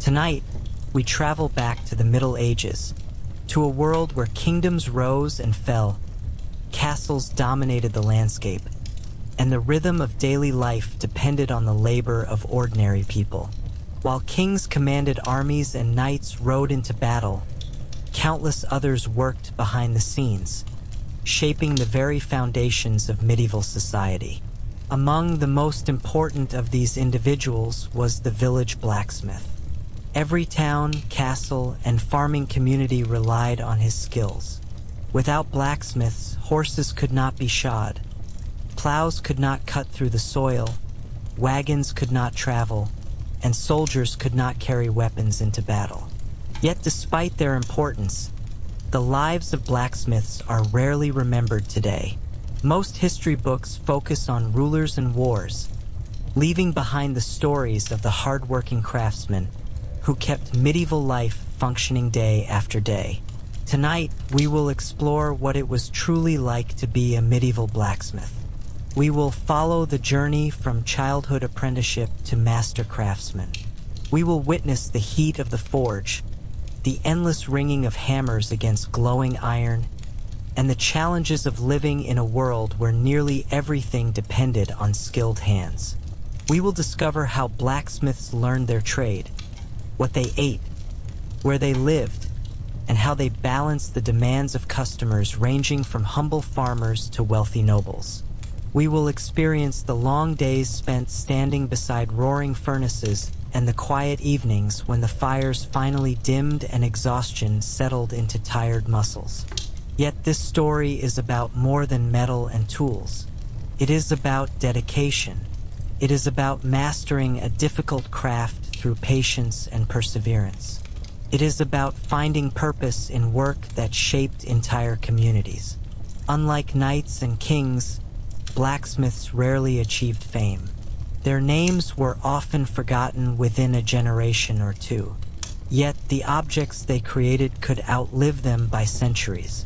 Tonight, we travel back to the Middle Ages, to a world where kingdoms rose and fell, castles dominated the landscape, and the rhythm of daily life depended on the labor of ordinary people. While kings commanded armies and knights rode into battle, countless others worked behind the scenes, shaping the very foundations of medieval society. Among the most important of these individuals was the village blacksmith. Every town, castle, and farming community relied on his skills. Without blacksmiths, horses could not be shod, plows could not cut through the soil, wagons could not travel, and soldiers could not carry weapons into battle. Yet despite their importance, the lives of blacksmiths are rarely remembered today. Most history books focus on rulers and wars, leaving behind the stories of the hard-working craftsmen who kept medieval life functioning day after day. Tonight, we will explore what it was truly like to be a medieval blacksmith. We will follow the journey from childhood apprenticeship to master craftsman. We will witness the heat of the forge, the endless ringing of hammers against glowing iron, and the challenges of living in a world where nearly everything depended on skilled hands. We will discover how blacksmiths learned their trade, what they ate, where they lived, and how they balanced the demands of customers ranging from humble farmers to wealthy nobles. We will experience the long days spent standing beside roaring furnaces and the quiet evenings when the fires finally dimmed and exhaustion settled into tired muscles. Yet this story is about more than metal and tools. It is about dedication. It is about mastering a difficult craft through patience and perseverance. It is about finding purpose in work that shaped entire communities. Unlike knights and kings, blacksmiths rarely achieved fame. Their names were often forgotten within a generation or two. Yet the objects they created could outlive them by centuries.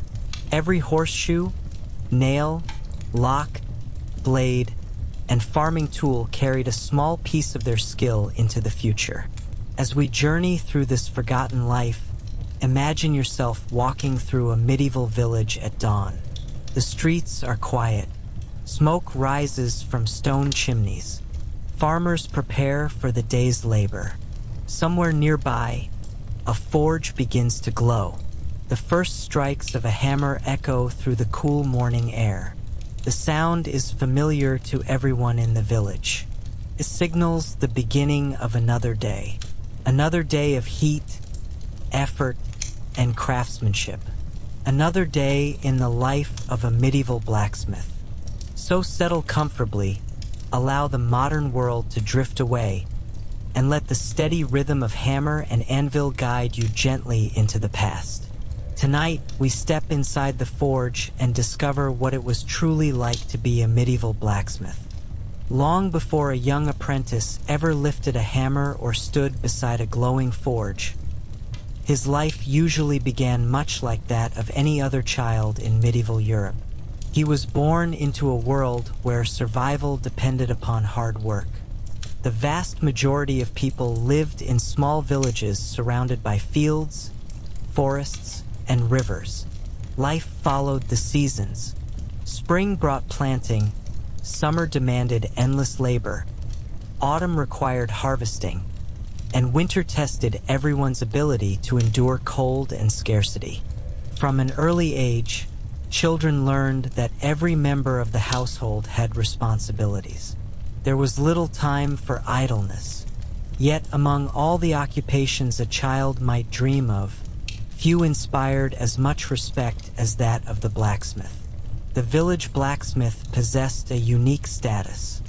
Every horseshoe, nail, lock, blade, and farming tool carried a small piece of their skill into the future. As we journey through this forgotten life, imagine yourself walking through a medieval village at dawn. The streets are quiet. Smoke rises from stone chimneys. Farmers prepare for the day's labor. Somewhere nearby, a forge begins to glow. The first strikes of a hammer echo through the cool morning air. The sound is familiar to everyone in the village. It signals the beginning of another day of heat, effort, and craftsmanship. Another day in the life of a medieval blacksmith. So settle comfortably, allow the modern world to drift away, and let the steady rhythm of hammer and anvil guide you gently into the past. Tonight, we step inside the forge and discover what it was truly like to be a medieval blacksmith. Long before a young apprentice ever lifted a hammer or stood beside a glowing forge, his life usually began much like that of any other child in medieval Europe. He was born into a world where survival depended upon hard work. The vast majority of people lived in small villages surrounded by fields, forests, and rivers. Life followed the seasons. Spring brought planting, summer demanded endless labor, autumn required harvesting, and winter tested everyone's ability to endure cold and scarcity. From an early age, children learned that every member of the household had responsibilities. There was little time for idleness. Yet among all the occupations a child might dream of, few inspired as much respect as that of the blacksmith. The village blacksmith possessed a unique status.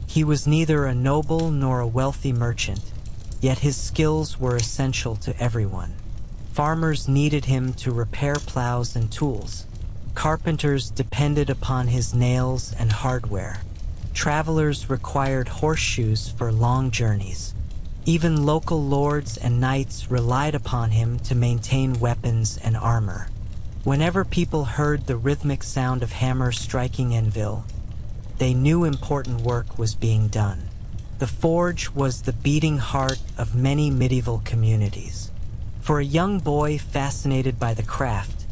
He was neither a noble nor a wealthy merchant, yet his skills were essential to everyone. Farmers needed him to repair plows and tools. Carpenters depended upon his nails and hardware. Travelers required horseshoes for long journeys. Even local lords and knights relied upon him to maintain weapons and armor. Whenever people heard the rhythmic sound of hammer striking anvil, they knew important work was being done. The forge was the beating heart of many medieval communities. For a young boy fascinated by the craft,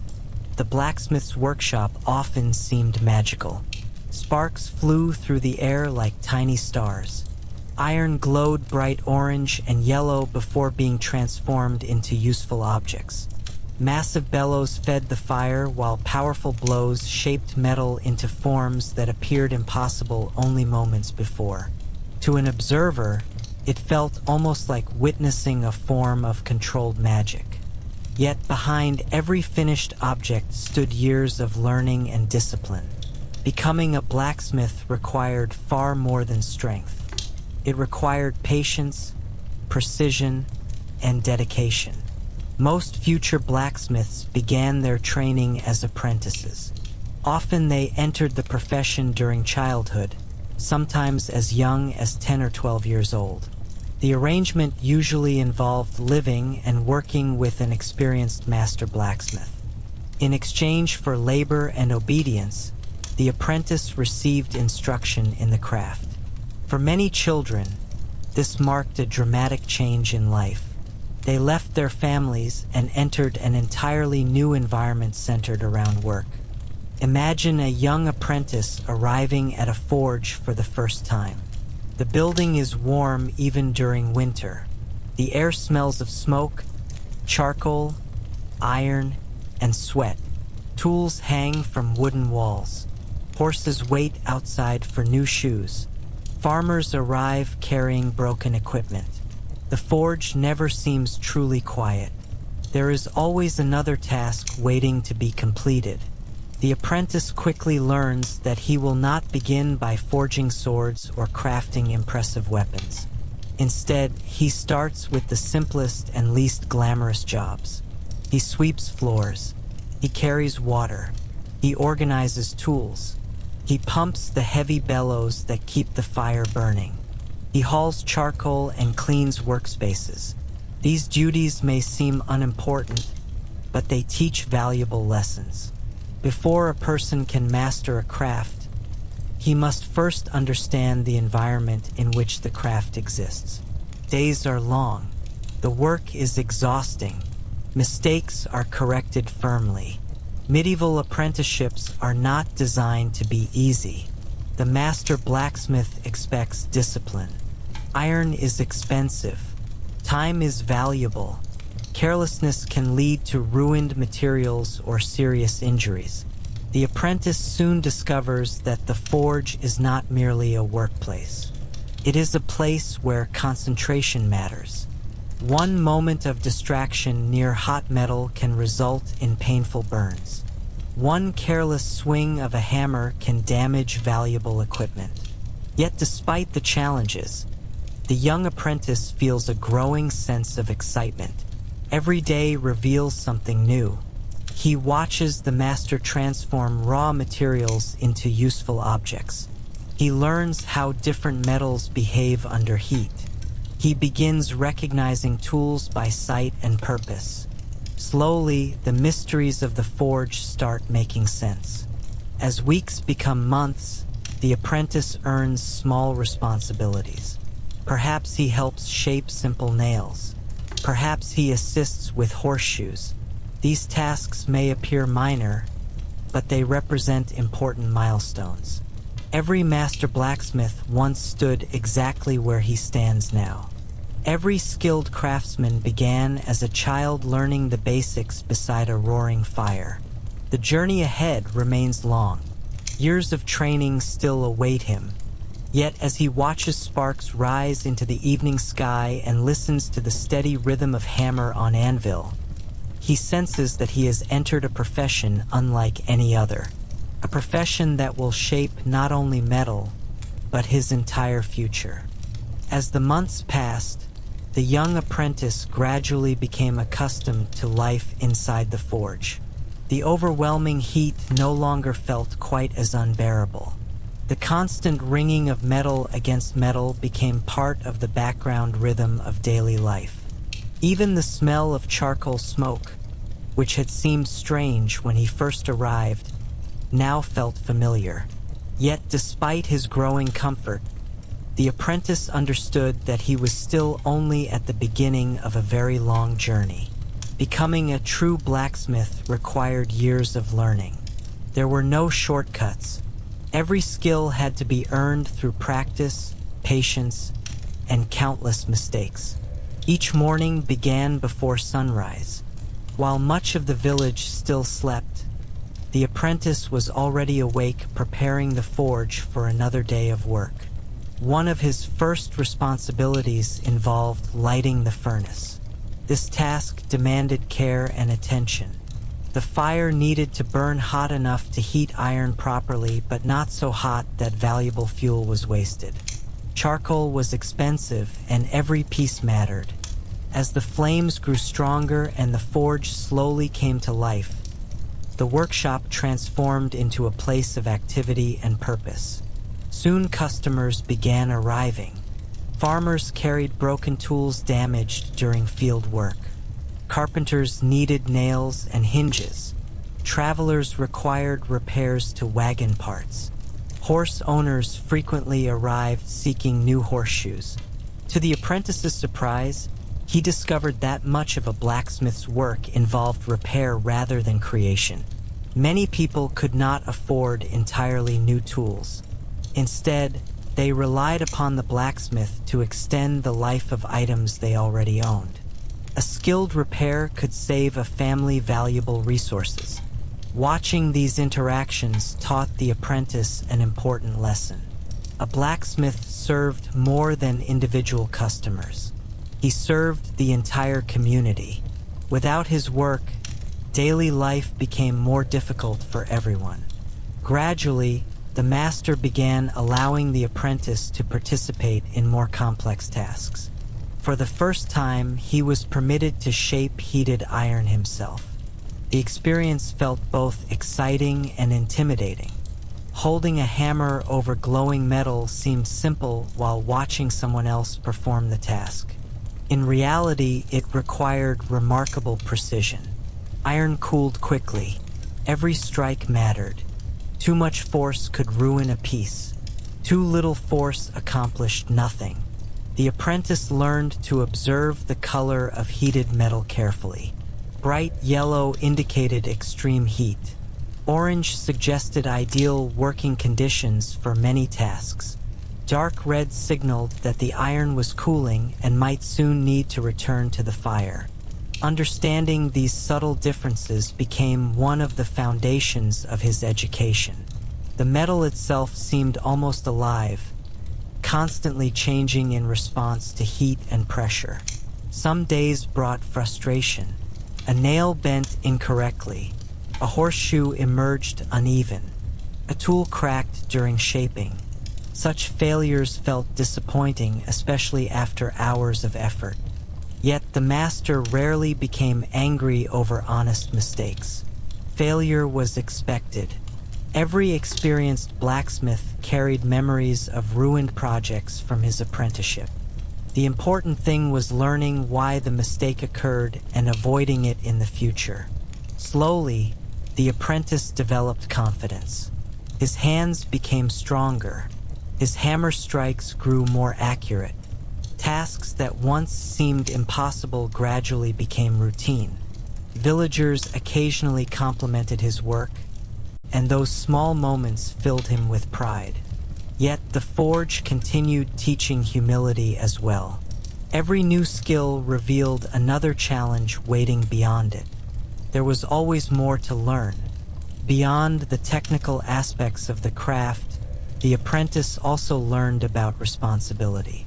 the blacksmith's workshop often seemed magical. Sparks flew through the air like tiny stars. Iron glowed bright orange and yellow before being transformed into useful objects. Massive bellows fed the fire, while powerful blows shaped metal into forms that appeared impossible only moments before. To an observer, it felt almost like witnessing a form of controlled magic. Yet behind every finished object stood years of learning and discipline. Becoming a blacksmith required far more than strength. It required patience, precision, and dedication. Most future blacksmiths began their training as apprentices. Often they entered the profession during childhood, sometimes as young as 10 or 12 years old. The arrangement usually involved living and working with an experienced master blacksmith. In exchange for labor and obedience, the apprentice received instruction in the craft. For many children, this marked a dramatic change in life. They left their families and entered an entirely new environment centered around work. Imagine a young apprentice arriving at a forge for the first time. The building is warm even during winter. The air smells of smoke, charcoal, iron, and sweat. Tools hang from wooden walls. Horses wait outside for new shoes. Farmers arrive carrying broken equipment. The forge never seems truly quiet. There is always another task waiting to be completed. The apprentice quickly learns that he will not begin by forging swords or crafting impressive weapons. Instead, he starts with the simplest and least glamorous jobs. He sweeps floors. He carries water. He organizes tools. He pumps the heavy bellows that keep the fire burning. He hauls charcoal and cleans workspaces. These duties may seem unimportant, but they teach valuable lessons. Before a person can master a craft, he must first understand the environment in which the craft exists. Days are long. The work is exhausting. Mistakes are corrected firmly. Medieval apprenticeships are not designed to be easy. The master blacksmith expects discipline. Iron is expensive. Time is valuable. Carelessness can lead to ruined materials or serious injuries. The apprentice soon discovers that the forge is not merely a workplace. It is a place where concentration matters. One moment of distraction near hot metal can result in painful burns. One careless swing of a hammer can damage valuable equipment. Yet despite the challenges, the young apprentice feels a growing sense of excitement. Every day reveals something new. He watches the master transform raw materials into useful objects. He learns how different metals behave under heat. He begins recognizing tools by sight and purpose. Slowly, the mysteries of the forge start making sense. As weeks become months, the apprentice earns small responsibilities. Perhaps he helps shape simple nails. Perhaps he assists with horseshoes. These tasks may appear minor, but they represent important milestones. Every master blacksmith once stood exactly where he stands now. Every skilled craftsman began as a child learning the basics beside a roaring fire. The journey ahead remains long. Years of training still await him. Yet as he watches sparks rise into the evening sky and listens to the steady rhythm of hammer on anvil, he senses that he has entered a profession unlike any other. A profession that will shape not only metal, but his entire future. As the months passed, the young apprentice gradually became accustomed to life inside the forge. The overwhelming heat no longer felt quite as unbearable. The constant ringing of metal against metal became part of the background rhythm of daily life. Even the smell of charcoal smoke, which had seemed strange when he first arrived, now felt familiar. Yet despite his growing comfort, The apprentice understood that he was still only at the beginning of a very long journey. Becoming a true blacksmith required years of learning. There were no shortcuts. Every skill had to be earned through practice, patience, and countless mistakes. Each morning began before sunrise. While much of the village still slept, the apprentice was already awake, preparing the forge for another day of work. One of his first responsibilities involved lighting the furnace. This task demanded care and attention. The fire needed to burn hot enough to heat iron properly, but not so hot that valuable fuel was wasted. Charcoal was expensive, and every piece mattered. As the flames grew stronger and the forge slowly came to life, the workshop transformed into a place of activity and purpose. Soon customers began arriving. Farmers carried broken tools damaged during field work. Carpenters needed nails and hinges. Travelers required repairs to wagon parts. Horse owners frequently arrived seeking new horseshoes. To the apprentice's surprise, he discovered that much of a blacksmith's work involved repair rather than creation. Many people could not afford entirely new tools. Instead, they relied upon the blacksmith to extend the life of items they already owned. A skilled repair could save a family valuable resources. Watching these interactions taught the apprentice an important lesson. A blacksmith served more than individual customers. He served the entire community. Without his work, daily life became more difficult for everyone. Gradually, the master began allowing the apprentice to participate in more complex tasks. For the first time, he was permitted to shape heated iron himself. The experience felt both exciting and intimidating. Holding a hammer over glowing metal seemed simple while watching someone else perform the task. In reality, it required remarkable precision. Iron cooled quickly. Every strike mattered. Too much force could ruin a piece. Too little force accomplished nothing. The apprentice learned to observe the color of heated metal carefully. Bright yellow indicated extreme heat. Orange suggested ideal working conditions for many tasks. Dark red signaled that the iron was cooling and might soon need to return to the fire. Understanding these subtle differences became one of the foundations of his education. The metal itself seemed almost alive, constantly changing in response to heat and pressure. Some days brought frustration. A nail bent incorrectly. A horseshoe emerged uneven. A tool cracked during shaping. Such failures felt disappointing, especially after hours of effort. Yet the master rarely became angry over honest mistakes. Failure was expected. Every experienced blacksmith carried memories of ruined projects from his apprenticeship. The important thing was learning why the mistake occurred and avoiding it in the future. Slowly, the apprentice developed confidence. His hands became stronger. His hammer strikes grew more accurate. Tasks that once seemed impossible gradually became routine. Villagers occasionally complimented his work, and those small moments filled him with pride. Yet the forge continued teaching humility as well. Every new skill revealed another challenge waiting beyond it. There was always more to learn. Beyond the technical aspects of the craft, the apprentice also learned about responsibility.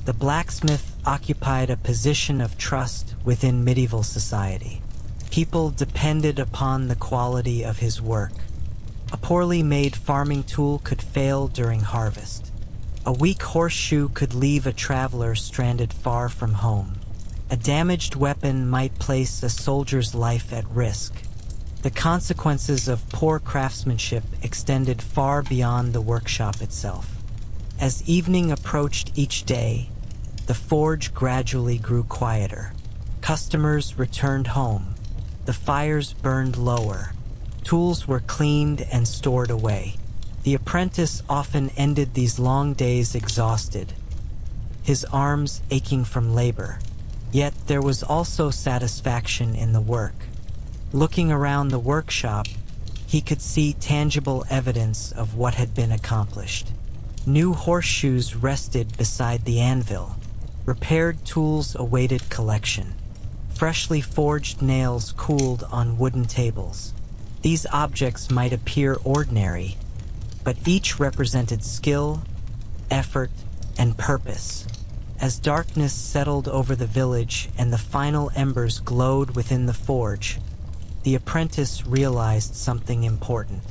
The blacksmith occupied a position of trust within medieval society. People depended upon the quality of his work. A poorly made farming tool could fail during harvest. A weak horseshoe could leave a traveler stranded far from home. A damaged weapon might place a soldier's life at risk. The consequences of poor craftsmanship extended far beyond the workshop itself. As evening approached each day, the forge gradually grew quieter. Customers returned home. The fires burned lower. Tools were cleaned and stored away. The apprentice often ended these long days exhausted, his arms aching from labor. Yet there was also satisfaction in the work. Looking around the workshop, he could see tangible evidence of what had been accomplished. New horseshoes rested beside the anvil. Repaired tools awaited collection. Freshly forged nails cooled on wooden tables. These objects might appear ordinary, but each represented skill, effort, and purpose. As darkness settled over the village and the final embers glowed within the forge, the apprentice realized something important.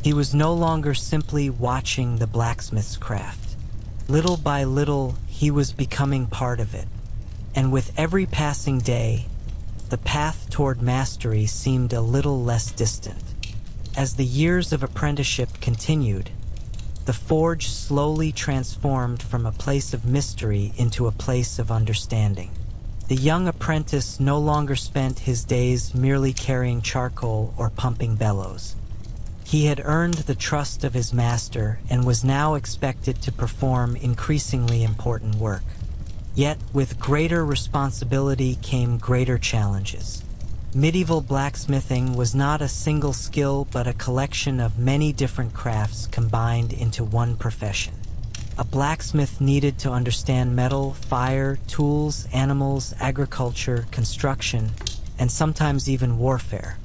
He was no longer simply watching the blacksmith's craft. Little by little, he was becoming part of it. And with every passing day, the path toward mastery seemed a little less distant. As the years of apprenticeship continued, the forge slowly transformed from a place of mystery into a place of understanding. The young apprentice no longer spent his days merely carrying charcoal or pumping bellows. He had earned the trust of his master and was now expected to perform increasingly important work. Yet, with greater responsibility came greater challenges. Medieval blacksmithing was not a single skill but a collection of many different crafts combined into one profession. A blacksmith needed to understand metal, fire, tools, animals, agriculture, construction, and sometimes even warfare.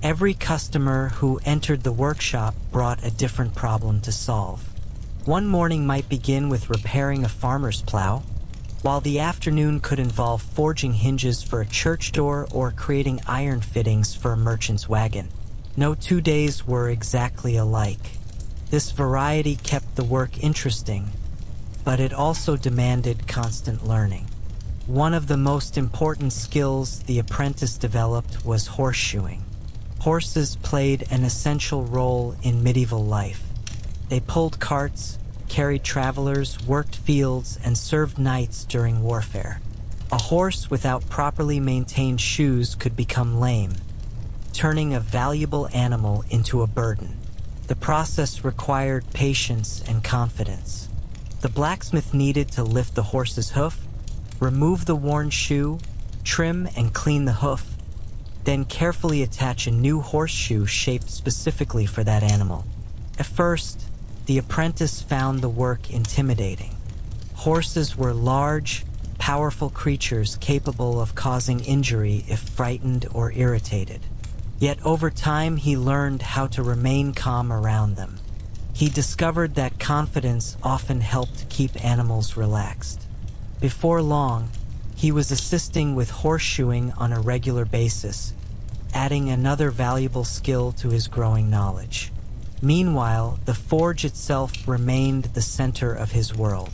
Every customer who entered the workshop brought a different problem to solve. One morning might begin with repairing a farmer's plow, while the afternoon could involve forging hinges for a church door or creating iron fittings for a merchant's wagon. No 2 days were exactly alike. This variety kept the work interesting, but it also demanded constant learning. One of the most important skills the apprentice developed was horseshoeing. Horses played an essential role in medieval life. They pulled carts, carried travelers, worked fields, and served knights during warfare. A horse without properly maintained shoes could become lame, turning a valuable animal into a burden. The process required patience and confidence. The blacksmith needed to lift the horse's hoof, remove the worn shoe, trim and clean the hoof, then carefully attach a new horseshoe shaped specifically for that animal. At first, the apprentice found the work intimidating. Horses were large, powerful creatures capable of causing injury if frightened or irritated. Yet over time he learned how to remain calm around them. He discovered that confidence often helped keep animals relaxed. Before long, he was assisting with horseshoeing on a regular basis, adding another valuable skill to his growing knowledge. Meanwhile, the forge itself remained the center of his world.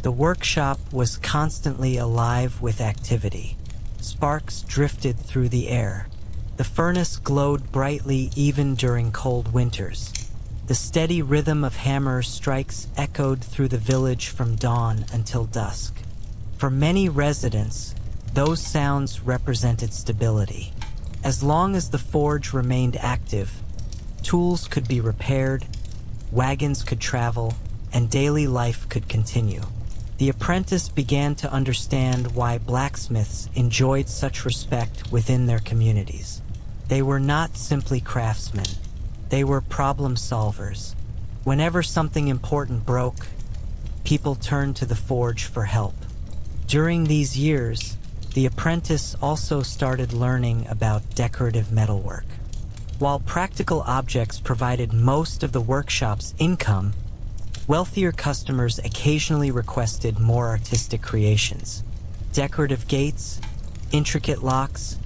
The workshop was constantly alive with activity. Sparks drifted through the air. The furnace glowed brightly even during cold winters. The steady rhythm of hammer strikes echoed through the village from dawn until dusk. For many residents, those sounds represented stability. As long as the forge remained active, tools could be repaired, wagons could travel, and daily life could continue. The apprentice began to understand why blacksmiths enjoyed such respect within their communities. They were not simply craftsmen. They were problem solvers. Whenever something important broke, people turned to the forge for help. During these years, the apprentice also started learning about decorative metalwork. While practical objects provided most of the workshop's income, wealthier customers occasionally requested more artistic creations. Decorative gates, intricate locks,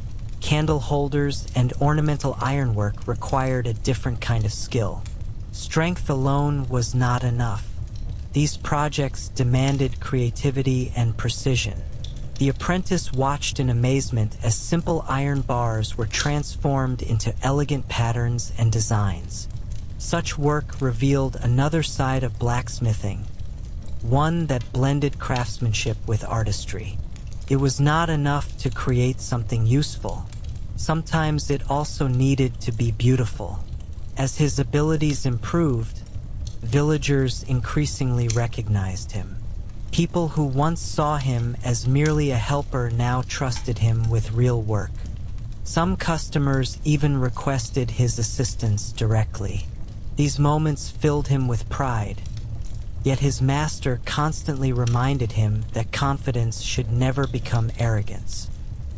candle holders, and ornamental ironwork required a different kind of skill. Strength alone was not enough. These projects demanded creativity and precision. The apprentice watched in amazement as simple iron bars were transformed into elegant patterns and designs. Such work revealed another side of blacksmithing, one that blended craftsmanship with artistry. It was not enough to create something useful. Sometimes it also needed to be beautiful. As his abilities improved, villagers increasingly recognized him. People who once saw him as merely a helper now trusted him with real work. Some customers even requested his assistance directly. These moments filled him with pride, yet his master constantly reminded him that confidence should never become arrogance.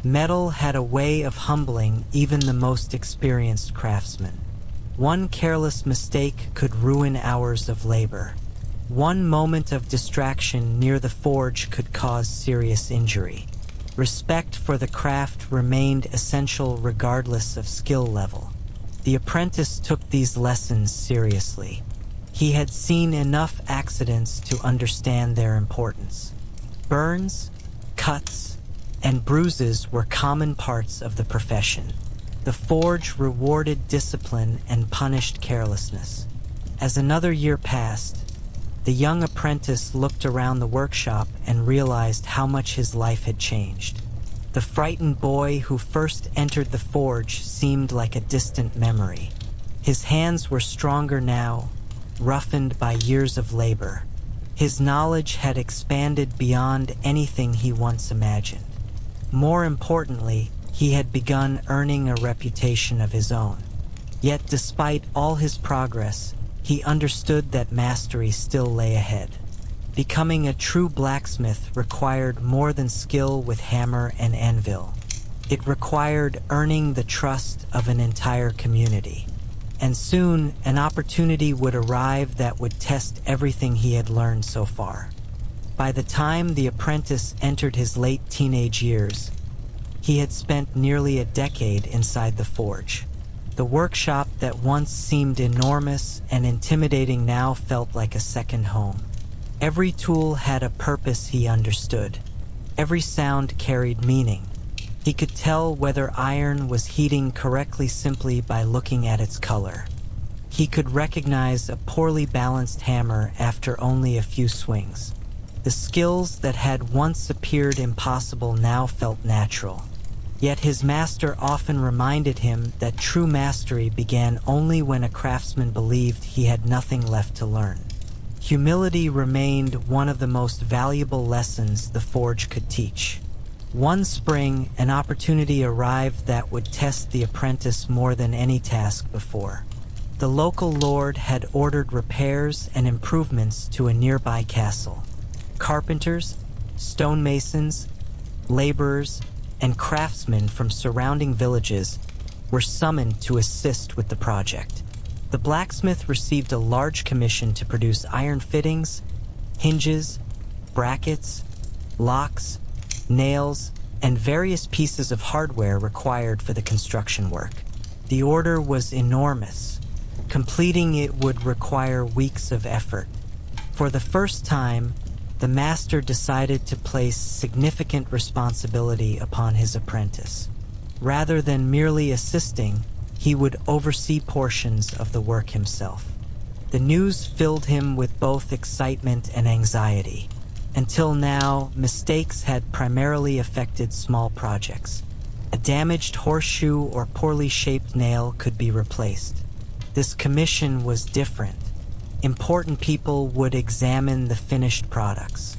Metal had a way of humbling even the most experienced craftsman. One careless mistake could ruin hours of labor. One moment of distraction near the forge could cause serious injury. Respect for the craft remained essential regardless of skill level. The apprentice took these lessons seriously. He had seen enough accidents to understand their importance. Burns, cuts, and bruises were common parts of the profession. The forge rewarded discipline and punished carelessness. As another year passed, the young apprentice looked around the workshop and realized how much his life had changed. The frightened boy who first entered the forge seemed like a distant memory. His hands were stronger now, roughened by years of labor. His knowledge had expanded beyond anything he once imagined. More importantly, he had begun earning a reputation of his own. Yet despite all his progress, he understood that mastery still lay ahead. Becoming a true blacksmith required more than skill with hammer and anvil. It required earning the trust of an entire community. And soon, an opportunity would arrive that would test everything he had learned so far. By the time the apprentice entered his late teenage years, he had spent nearly a decade inside the forge. The workshop that once seemed enormous and intimidating now felt like a second home. Every tool had a purpose he understood. Every sound carried meaning. He could tell whether iron was heating correctly simply by looking at its color. He could recognize a poorly balanced hammer after only a few swings. The skills that had once appeared impossible now felt natural. Yet his master often reminded him that true mastery began only when a craftsman believed he had nothing left to learn. Humility remained one of the most valuable lessons the forge could teach. One spring, an opportunity arrived that would test the apprentice more than any task before. The local lord had ordered repairs and improvements to a nearby castle. Carpenters, stonemasons, laborers, and craftsmen from surrounding villages were summoned to assist with the project. The blacksmith received a large commission to produce iron fittings, hinges, brackets, locks, nails, and various pieces of hardware required for the construction work. The order was enormous. Completing it would require weeks of effort. For the first time, the master decided to place significant responsibility upon his apprentice. Rather than merely assisting, he would oversee portions of the work himself. The news filled him with both excitement and anxiety. Until now, mistakes had primarily affected small projects. A damaged horseshoe or poorly shaped nail could be replaced. This commission was different. Important people would examine the finished products.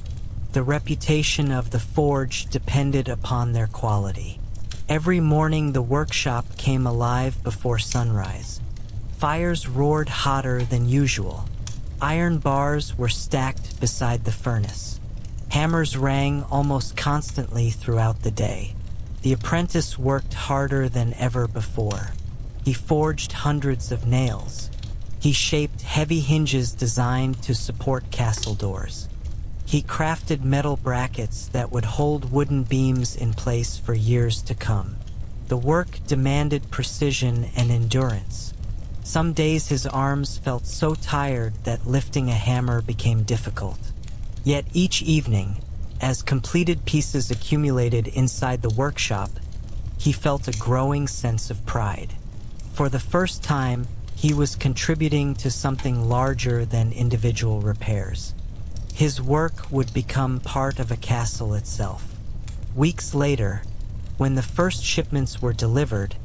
The reputation of the forge depended upon their quality. Every morning the workshop came alive before sunrise. Fires roared hotter than usual. Iron bars were stacked beside the furnace. Hammers rang almost constantly throughout the day. The apprentice worked harder than ever before. He forged hundreds of nails. He shaped heavy hinges designed to support castle doors. He crafted metal brackets that would hold wooden beams in place for years to come. The work demanded precision and endurance. Some days his arms felt so tired that lifting a hammer became difficult. Yet each evening, as completed pieces accumulated inside the workshop, he felt a growing sense of pride. For the first time, he was contributing to something larger than individual repairs. His work would become part of a castle itself. Weeks later, when the first shipments were delivered,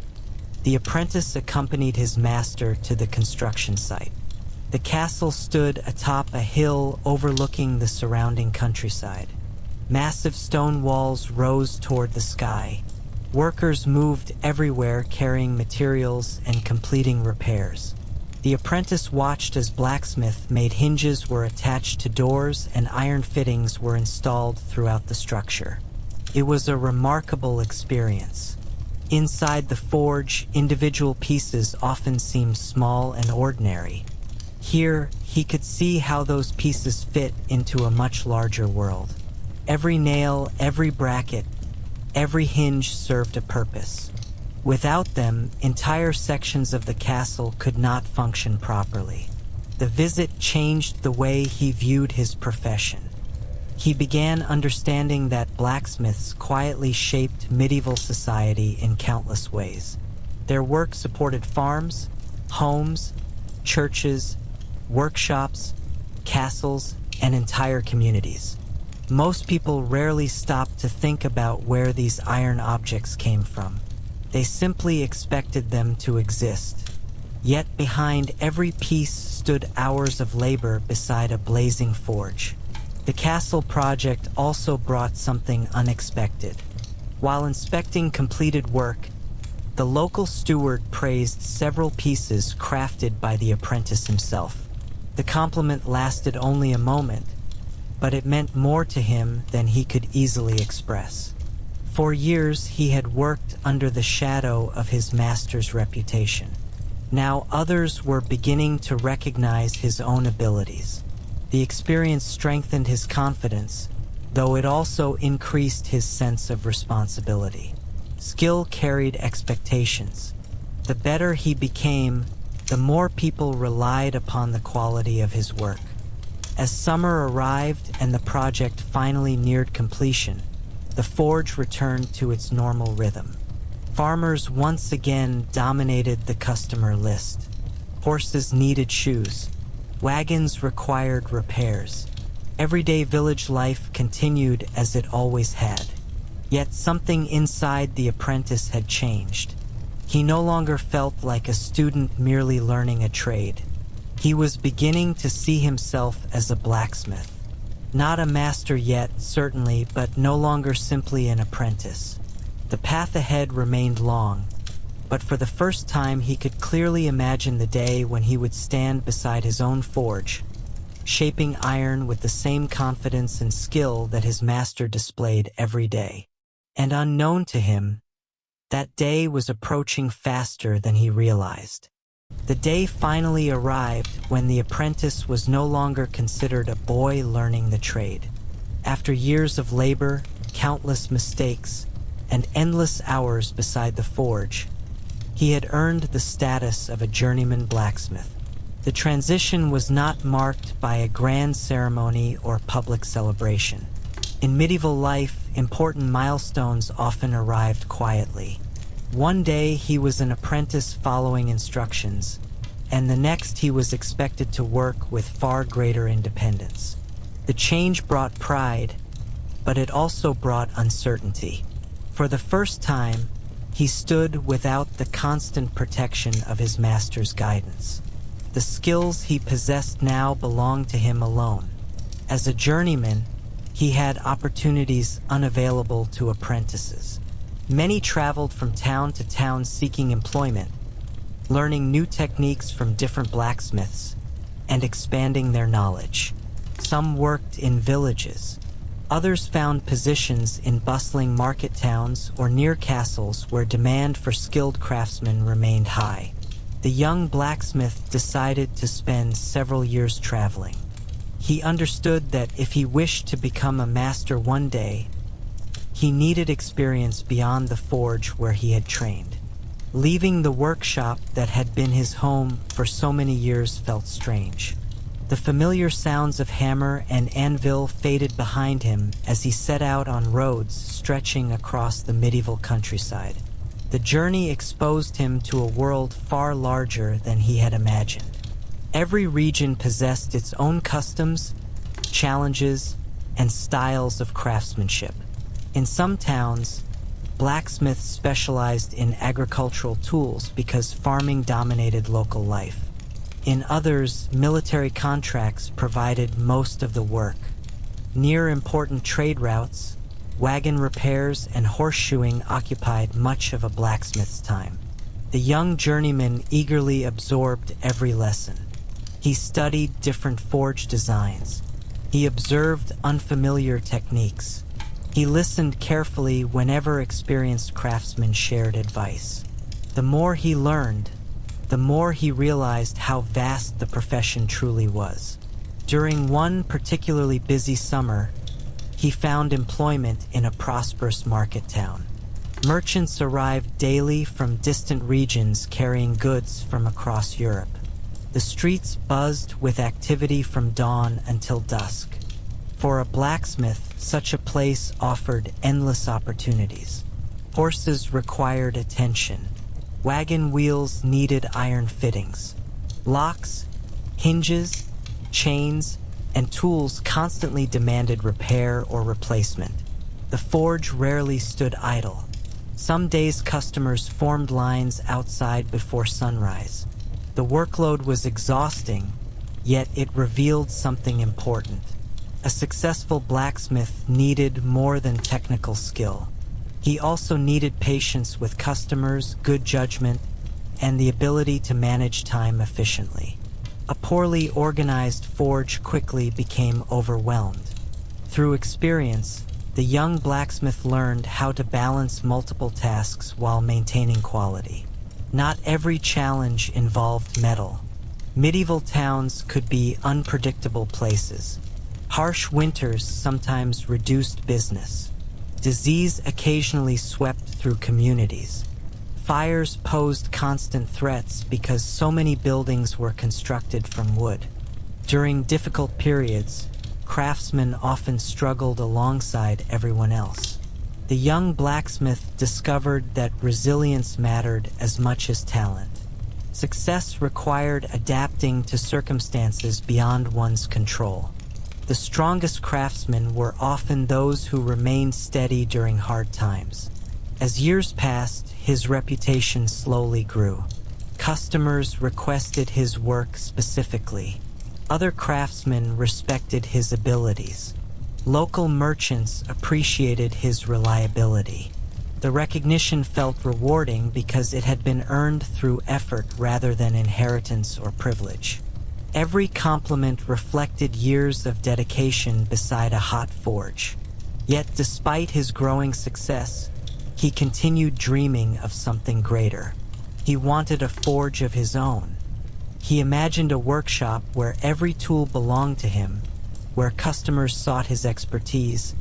the apprentice accompanied his master to the construction site. The castle stood atop a hill overlooking the surrounding countryside. Massive stone walls rose toward the sky. Workers moved everywhere carrying materials and completing repairs. The apprentice watched as blacksmith made hinges were attached to doors and iron fittings were installed throughout the structure. It was a remarkable experience. Inside the forge, individual pieces often seemed small and ordinary. Here, he could see how those pieces fit into a much larger world. Every nail, every bracket, every hinge served a purpose. Without them, entire sections of the castle could not function properly. The visit changed the way he viewed his profession. He began understanding that blacksmiths quietly shaped medieval society in countless ways. Their work supported farms, homes, churches, workshops, castles, and entire communities. Most people rarely stopped to think about where these iron objects came from. They simply expected them to exist. Yet behind every piece stood hours of labor beside a blazing forge. The castle project also brought something unexpected. While inspecting completed work, the local steward praised several pieces crafted by the apprentice himself. The compliment lasted only a moment, but it meant more to him than he could easily express. For years, he had worked under the shadow of his master's reputation. Now others were beginning to recognize his own abilities. The experience strengthened his confidence, though it also increased his sense of responsibility. Skill carried expectations. The better he became, the more people relied upon the quality of his work. As summer arrived and the project finally neared completion, the forge returned to its normal rhythm. Farmers once again dominated the customer list. Horses needed shoes. Wagons required repairs. Everyday village life continued as it always had. Yet something inside the apprentice had changed. He no longer felt like a student merely learning a trade. He was beginning to see himself as a blacksmith. Not a master yet, certainly, but no longer simply an apprentice. The path ahead remained long, but for the first time he could clearly imagine the day when he would stand beside his own forge, shaping iron with the same confidence and skill that his master displayed every day. And unknown to him, that day was approaching faster than he realized. The day finally arrived when the apprentice was no longer considered a boy learning the trade. After years of labor, countless mistakes, and endless hours beside the forge, he had earned the status of a journeyman blacksmith. The transition was not marked by a grand ceremony or public celebration. In medieval life, important milestones often arrived quietly. One day he was an apprentice following instructions, and the next he was expected to work with far greater independence. The change brought pride, but it also brought uncertainty. For the first time, he stood without the constant protection of his master's guidance. The skills he possessed now belonged to him alone. As a journeyman, he had opportunities unavailable to apprentices. Many traveled from town to town seeking employment, learning new techniques from different blacksmiths, and expanding their knowledge. Some worked in villages. Others found positions in bustling market towns or near castles where demand for skilled craftsmen remained high. The young blacksmith decided to spend several years traveling. He understood that if he wished to become a master one day, he needed experience beyond the forge where he had trained. Leaving the workshop that had been his home for so many years felt strange. The familiar sounds of hammer and anvil faded behind him as he set out on roads stretching across the medieval countryside. The journey exposed him to a world far larger than he had imagined. Every region possessed its own customs, challenges, and styles of craftsmanship. In some towns, blacksmiths specialized in agricultural tools because farming dominated local life. In others, military contracts provided most of the work. Near important trade routes, wagon repairs and horseshoeing occupied much of a blacksmith's time. The young journeyman eagerly absorbed every lesson. He studied different forge designs. He observed unfamiliar techniques. He listened carefully whenever experienced craftsmen shared advice. The more he learned, the more he realized how vast the profession truly was. During one particularly busy summer, he found employment in a prosperous market town. Merchants arrived daily from distant regions carrying goods from across Europe. The streets buzzed with activity from dawn until dusk. For a blacksmith, such a place offered endless opportunities. Horses required attention. Wagon wheels needed iron fittings. Locks, hinges, chains, and tools constantly demanded repair or replacement. The forge rarely stood idle. Some days customers formed lines outside before sunrise. The workload was exhausting, yet it revealed something important. A successful blacksmith needed more than technical skill. He also needed patience with customers, good judgment, and the ability to manage time efficiently. A poorly organized forge quickly became overwhelmed. Through experience, the young blacksmith learned how to balance multiple tasks while maintaining quality. Not every challenge involved metal. Medieval towns could be unpredictable places. Harsh winters sometimes reduced business. Disease occasionally swept through communities. Fires posed constant threats because so many buildings were constructed from wood. During difficult periods, craftsmen often struggled alongside everyone else. The young blacksmith discovered that resilience mattered as much as talent. Success required adapting to circumstances beyond one's control. The strongest craftsmen were often those who remained steady during hard times. As years passed, his reputation slowly grew. Customers requested his work specifically. Other craftsmen respected his abilities. Local merchants appreciated his reliability. The recognition felt rewarding because it had been earned through effort rather than inheritance or privilege. Every compliment reflected years of dedication beside a hot forge. Yet despite his growing success, he continued dreaming of something greater. He wanted a forge of his own. He imagined a workshop where every tool belonged to him, where customers sought his expertise,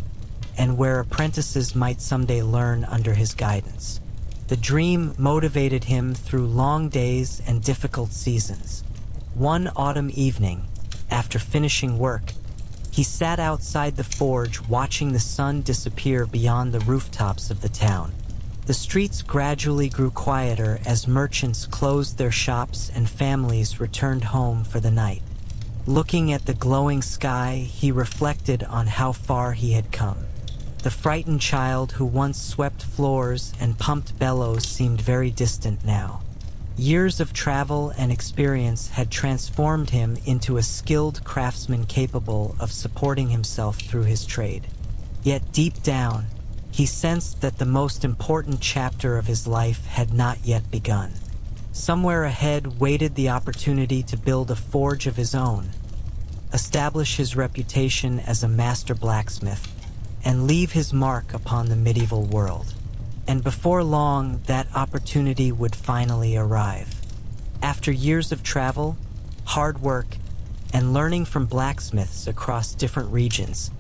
and where apprentices might someday learn under his guidance. The dream motivated him through long days and difficult seasons. One autumn evening, after finishing work, he sat outside the forge watching the sun disappear beyond the rooftops of the town. The streets gradually grew quieter as merchants closed their shops and families returned home for the night. Looking at the glowing sky, he reflected on how far he had come. The frightened child who once swept floors and pumped bellows seemed very distant now. Years of travel and experience had transformed him into a skilled craftsman capable of supporting himself through his trade. Yet deep down, he sensed that the most important chapter of his life had not yet begun. Somewhere ahead waited the opportunity to build a forge of his own, establish his reputation as a master blacksmith, and leave his mark upon the medieval world. And before long, that opportunity would finally arrive. After years of travel, hard work, and learning from blacksmiths across different regions,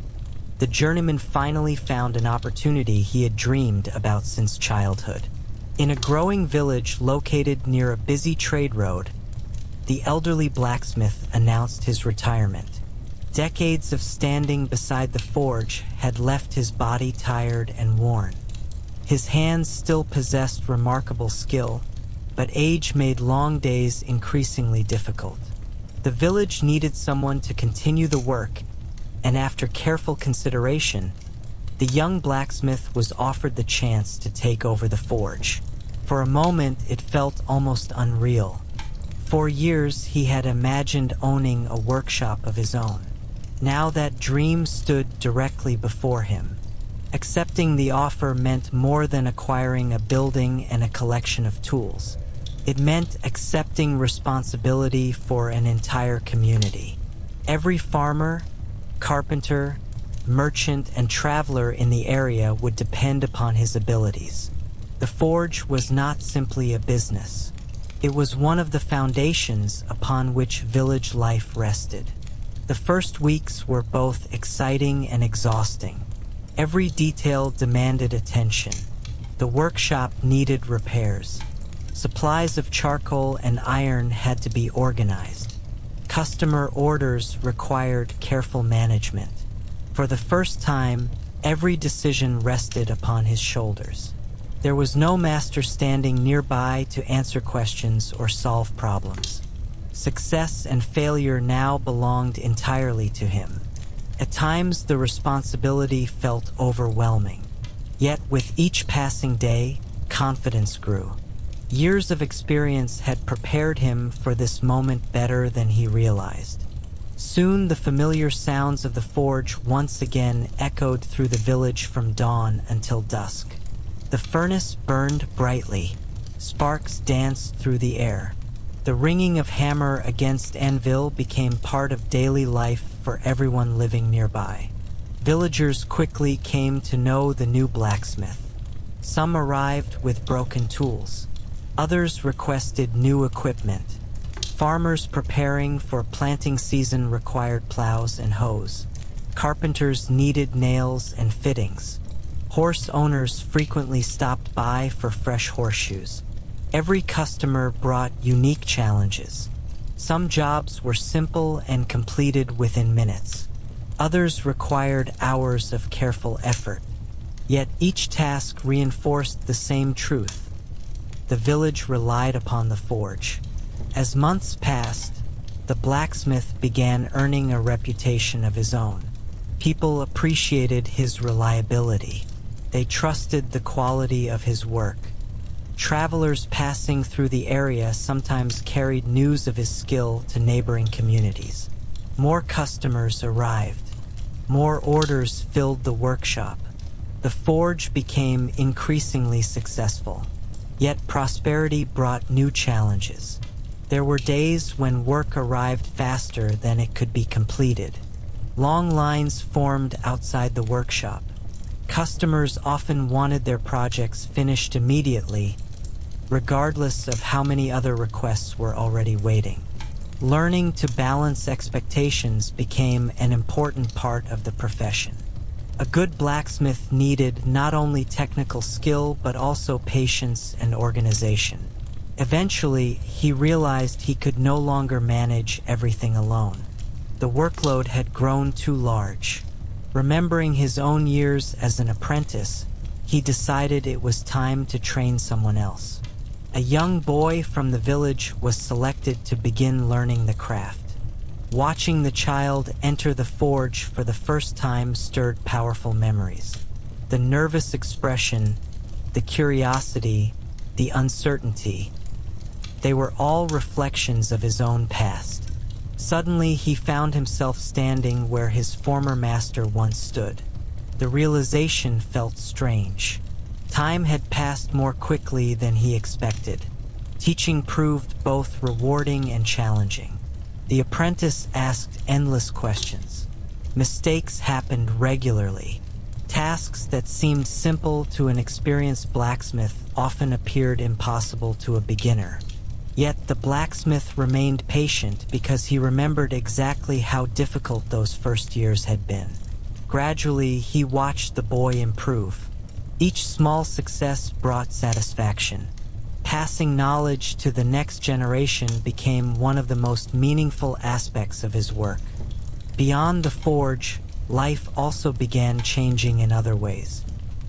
the journeyman finally found an opportunity he had dreamed about since childhood. In a growing village located near a busy trade road, the elderly blacksmith announced his retirement. Decades of standing beside the forge had left his body tired and worn. His hands still possessed remarkable skill, but age made long days increasingly difficult. The village needed someone to continue the work, and after careful consideration, the young blacksmith was offered the chance to take over the forge. For a moment, it felt almost unreal. For years, he had imagined owning a workshop of his own. Now that dream stood directly before him. Accepting the offer meant more than acquiring a building and a collection of tools. It meant accepting responsibility for an entire community. Every farmer, carpenter, merchant, and traveler in the area would depend upon his abilities. The forge was not simply a business. It was one of the foundations upon which village life rested. The first weeks were both exciting and exhausting. Every detail demanded attention. The workshop needed repairs. Supplies of charcoal and iron had to be organized. Customer orders required careful management. For the first time, every decision rested upon his shoulders. There was no master standing nearby to answer questions or solve problems. Success and failure now belonged entirely to him. At times, the responsibility felt overwhelming. Yet with each passing day, confidence grew. Years of experience had prepared him for this moment better than he realized. Soon the familiar sounds of the forge once again echoed through the village from dawn until dusk. The furnace burned brightly. Sparks danced through the air. The ringing of hammer against anvil became part of daily life for everyone living nearby. Villagers quickly came to know the new blacksmith. Some arrived with broken tools. Others requested new equipment. Farmers preparing for planting season required plows and hoes. Carpenters needed nails and fittings. Horse owners frequently stopped by for fresh horseshoes. Every customer brought unique challenges. Some jobs were simple and completed within minutes. Others required hours of careful effort. Yet each task reinforced the same truth. The village relied upon the forge. As months passed, the blacksmith began earning a reputation of his own. People appreciated his reliability. They trusted the quality of his work. Travelers passing through the area sometimes carried news of his skill to neighboring communities. More customers arrived. More orders filled the workshop. The forge became increasingly successful. Yet prosperity brought new challenges. There were days when work arrived faster than it could be completed. Long lines formed outside the workshop. Customers often wanted their projects finished immediately, regardless of how many other requests were already waiting. Learning to balance expectations became an important part of the profession. A good blacksmith needed not only technical skill but also patience and organization. Eventually, he realized he could no longer manage everything alone. The workload had grown too large. Remembering his own years as an apprentice, he decided it was time to train someone else. A young boy from the village was selected to begin learning the craft. Watching the child enter the forge for the first time stirred powerful memories. The nervous expression, the curiosity, the uncertainty, they were all reflections of his own past. Suddenly, he found himself standing where his former master once stood. The realization felt strange. Time had passed more quickly than he expected. Teaching proved both rewarding and challenging. The apprentice asked endless questions. Mistakes happened regularly. Tasks that seemed simple to an experienced blacksmith often appeared impossible to a beginner. Yet the blacksmith remained patient because he remembered exactly how difficult those first years had been. Gradually, he watched the boy improve. Each small success brought satisfaction. Passing knowledge to the next generation became one of the most meaningful aspects of his work. Beyond the forge, life also began changing in other ways.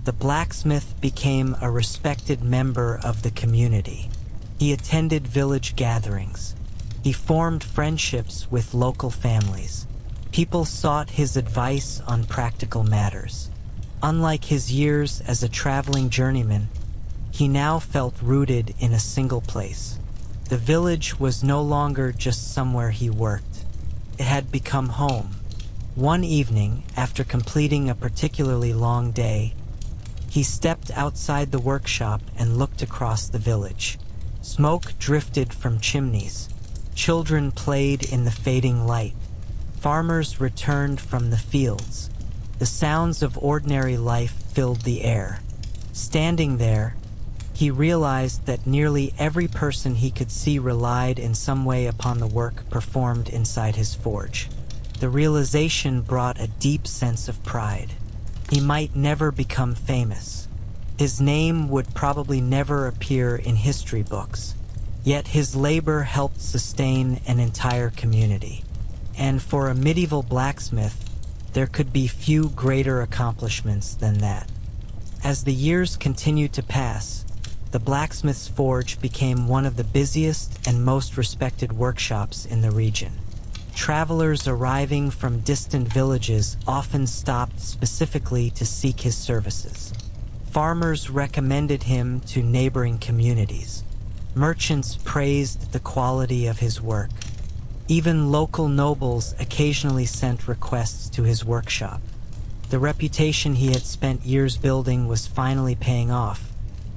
The blacksmith became a respected member of the community. He attended village gatherings. He formed friendships with local families. People sought his advice on practical matters. Unlike his years as a traveling journeyman, he now felt rooted in a single place. The village was no longer just somewhere he worked. It had become home. One evening, after completing a particularly long day, he stepped outside the workshop and looked across the village. Smoke drifted from chimneys. Children played in the fading light. Farmers returned from the fields. The sounds of ordinary life filled the air. Standing there, he realized that nearly every person he could see relied in some way upon the work performed inside his forge. The realization brought a deep sense of pride. He might never become famous. His name would probably never appear in history books. Yet his labor helped sustain an entire community. And for a medieval blacksmith, there could be few greater accomplishments than that. As the years continued to pass, the blacksmith's forge became one of the busiest and most respected workshops in the region. Travelers arriving from distant villages often stopped specifically to seek his services. Farmers recommended him to neighboring communities. Merchants praised the quality of his work. Even local nobles occasionally sent requests to his workshop. The reputation he had spent years building was finally paying off,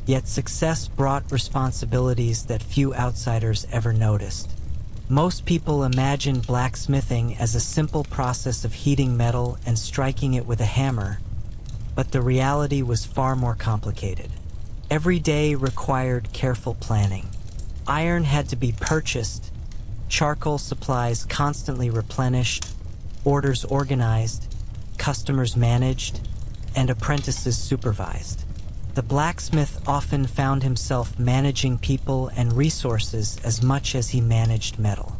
yet success brought responsibilities that few outsiders ever noticed. Most people imagined blacksmithing as a simple process of heating metal and striking it with a hammer, but the reality was far more complicated. Every day required careful planning. Iron had to be purchased, charcoal supplies constantly replenished, orders organized, customers managed, and apprentices supervised. The blacksmith often found himself managing people and resources as much as he managed metal.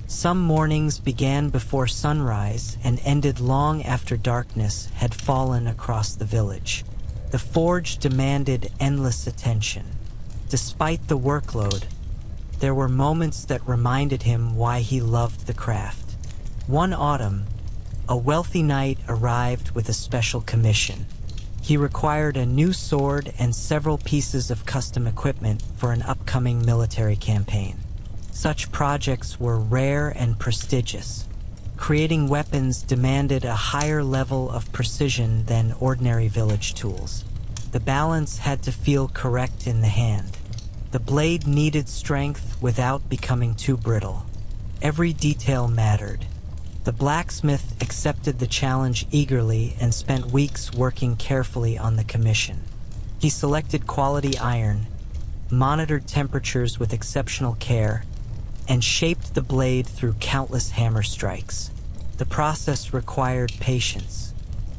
Some mornings began before sunrise and ended long after darkness had fallen across the village. The forge demanded endless attention. Despite the workload, there were moments that reminded him why he loved the craft. One autumn, a wealthy knight arrived with a special commission. He required a new sword and several pieces of custom equipment for an upcoming military campaign. Such projects were rare and prestigious. Creating weapons demanded a higher level of precision than ordinary village tools. The balance had to feel correct in the hand. The blade needed strength without becoming too brittle. Every detail mattered. The blacksmith accepted the challenge eagerly and spent weeks working carefully on the commission. He selected quality iron, monitored temperatures with exceptional care, and shaped the blade through countless hammer strikes. The process required patience.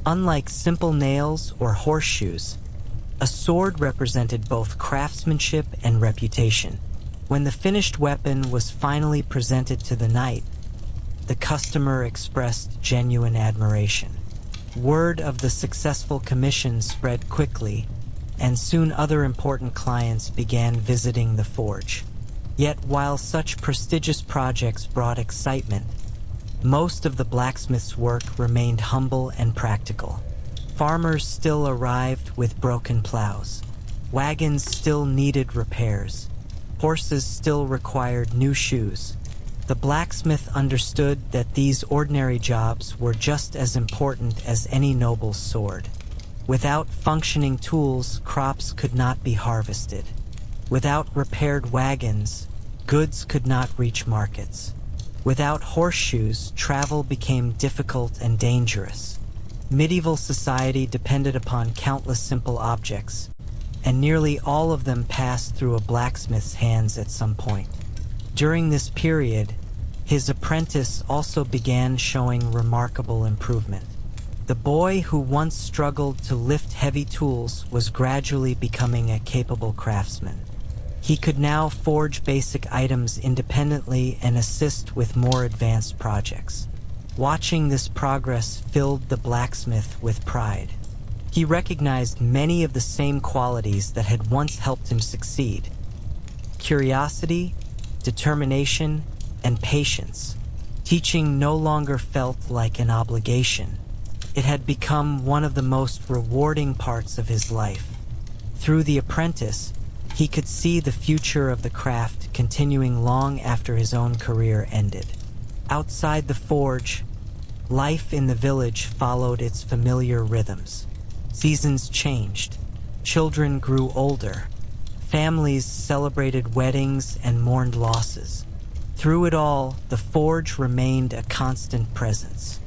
Unlike simple nails or horseshoes, a sword represented both craftsmanship and reputation. When the finished weapon was finally presented to the knight, the customer expressed genuine admiration. Word of the successful commission spread quickly, and soon other important clients began visiting the forge. Yet while such prestigious projects brought excitement, most of the blacksmith's work remained humble and practical. Farmers still arrived with broken plows. Wagons still needed repairs. Horses still required new shoes. The blacksmith understood that these ordinary jobs were just as important as any noble's sword. Without functioning tools, crops could not be harvested. Without repaired wagons, goods could not reach markets. Without horseshoes, travel became difficult and dangerous. Medieval society depended upon countless simple objects, and nearly all of them passed through a blacksmith's hands at some point. During this period, his apprentice also began showing remarkable improvement. The boy who once struggled to lift heavy tools was gradually becoming a capable craftsman. He could now forge basic items independently and assist with more advanced projects. Watching this progress filled the blacksmith with pride. He recognized many of the same qualities that had once helped him succeed: curiosity, determination, and patience. Teaching no longer felt like an obligation. It had become one of the most rewarding parts of his life. Through the apprentice, He could see the future of the craft continuing long after his own career ended. Outside the forge, life in the village followed its familiar rhythms. Seasons changed. Children grew older. Families celebrated weddings and mourned losses. Through it all, the forge remained a constant presence.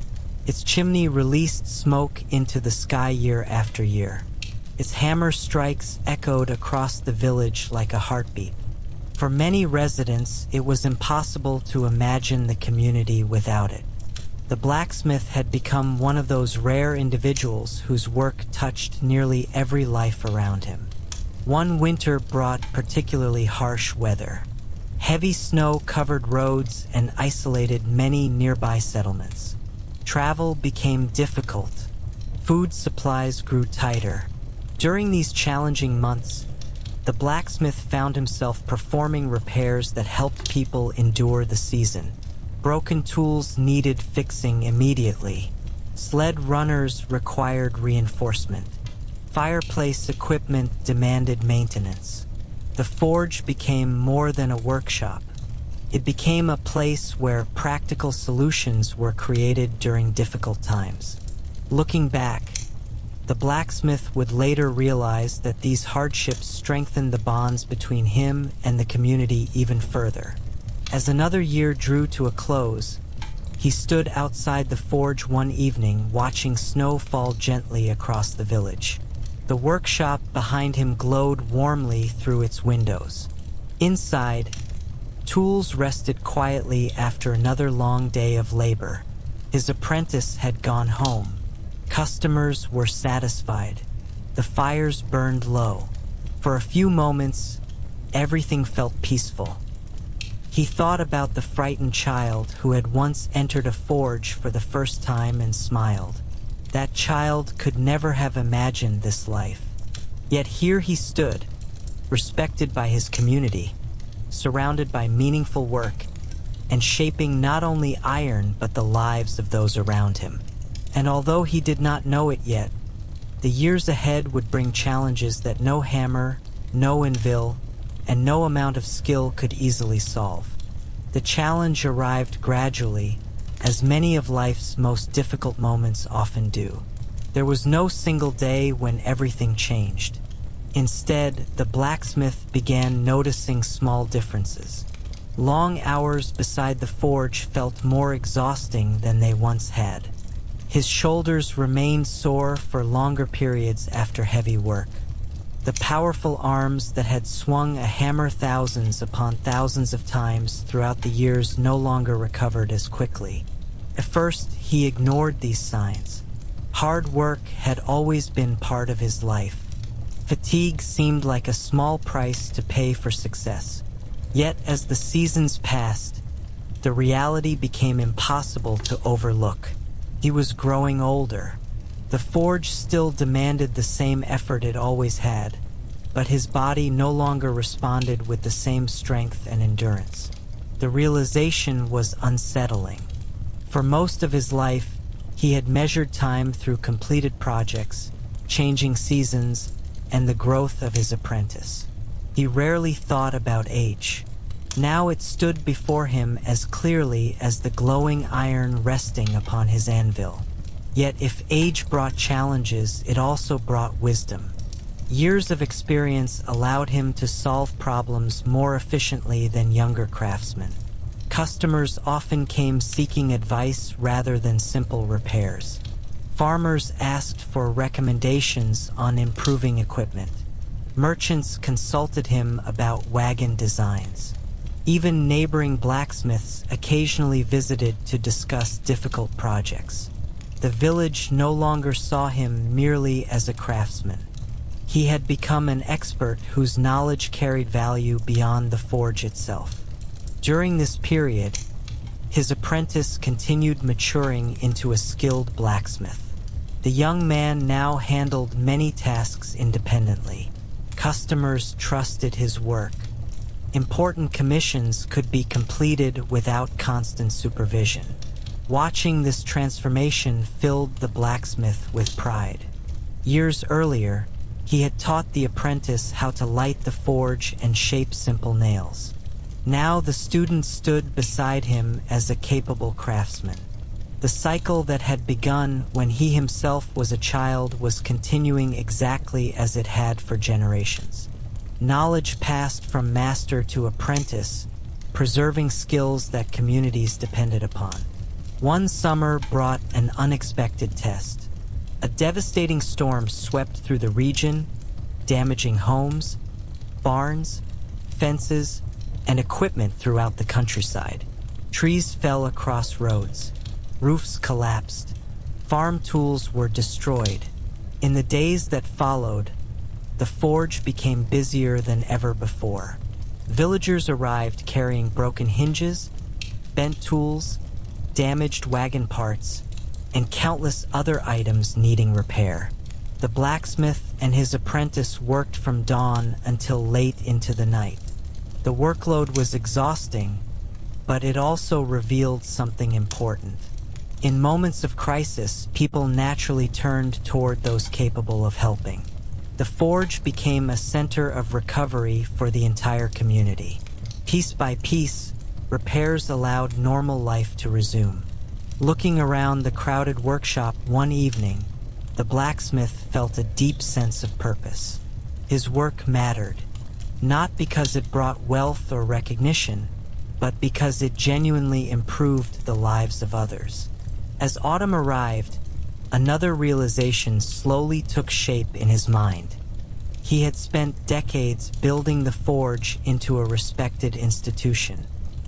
Its chimney released smoke into the sky year after year. Its hammer strikes echoed across the village like a heartbeat. For many residents, it was impossible to imagine the community without it. The blacksmith had become one of those rare individuals whose work touched nearly every life around him. One winter brought particularly harsh weather. Heavy snow covered roads and isolated many nearby settlements. Travel became difficult. Food supplies grew tighter. During these challenging months, the blacksmith found himself performing repairs that helped people endure the season. Broken tools needed fixing immediately. Sled runners required reinforcement. Fireplace equipment demanded maintenance. The forge became more than a workshop. It became a place where practical solutions were created during difficult times. Looking back, the blacksmith would later realize that these hardships strengthened the bonds between him and the community even further. As another year drew to a close, he stood outside the forge one evening watching snow fall gently across the village. The workshop behind him glowed warmly through its windows. Inside, tools rested quietly after another long day of labor. His apprentice had gone home. Customers were satisfied. The fires burned low. For a few moments, everything felt peaceful. He thought about the frightened child who had once entered a forge for the first time and smiled. That child could never have imagined this life. Yet here he stood, respected by his community, surrounded by meaningful work, and shaping not only iron but the lives of those around him. And although he did not know it yet, the years ahead would bring challenges that no hammer, no anvil, and no amount of skill could easily solve. The challenge arrived gradually, as many of life's most difficult moments often do. There was no single day when everything changed. Instead, the blacksmith began noticing small differences. Long hours beside the forge felt more exhausting than they once had. His shoulders remained sore for longer periods after heavy work. The powerful arms that had swung a hammer thousands upon thousands of times throughout the years no longer recovered as quickly. At first, he ignored these signs. Hard work had always been part of his life. Fatigue seemed like a small price to pay for success. Yet, as the seasons passed, the reality became impossible to overlook. He was growing older. The forge still demanded the same effort it always had, but his body no longer responded with the same strength and endurance. The realization was unsettling. For most of his life, he had measured time through completed projects, changing seasons, and the growth of his apprentice. He rarely thought about age. Now it stood before him as clearly as the glowing iron resting upon his anvil. Yet if age brought challenges, it also brought wisdom. Years of experience allowed him to solve problems more efficiently than younger craftsmen. Customers often came seeking advice rather than simple repairs. Farmers asked for recommendations on improving equipment. Merchants consulted him about wagon designs. Even neighboring blacksmiths occasionally visited to discuss difficult projects. The village no longer saw him merely as a craftsman. He had become an expert whose knowledge carried value beyond the forge itself. During this period, his apprentice continued maturing into a skilled blacksmith. The young man now handled many tasks independently. Customers trusted his work. Important commissions could be completed without constant supervision. Watching this transformation filled the blacksmith with pride. Years earlier, He had taught the apprentice how to light the forge and shape simple nails. Now the student stood beside him as a capable craftsman. The cycle that had begun when he himself was a child was continuing exactly as it had for generations. Knowledge passed from master to apprentice, preserving skills that communities depended upon. One summer brought an unexpected test. A devastating storm swept through the region, damaging homes, barns, fences, and equipment throughout the countryside. Trees fell across roads. Roofs collapsed. Farm tools were destroyed. In the days that followed, the forge became busier than ever before. Villagers arrived carrying broken hinges, bent tools, damaged wagon parts, and countless other items needing repair. The blacksmith and his apprentice worked from dawn until late into the night. The workload was exhausting, but it also revealed something important. In moments of crisis, people naturally turned toward those capable of helping. The forge became a center of recovery for the entire community. Piece by piece, repairs allowed normal life to resume. Looking around the crowded workshop one evening, the blacksmith felt a deep sense of purpose. His work mattered, not because it brought wealth or recognition, but because it genuinely improved the lives of others. As autumn arrived, another realization slowly took shape in his mind. He had spent decades building the forge into a respected institution.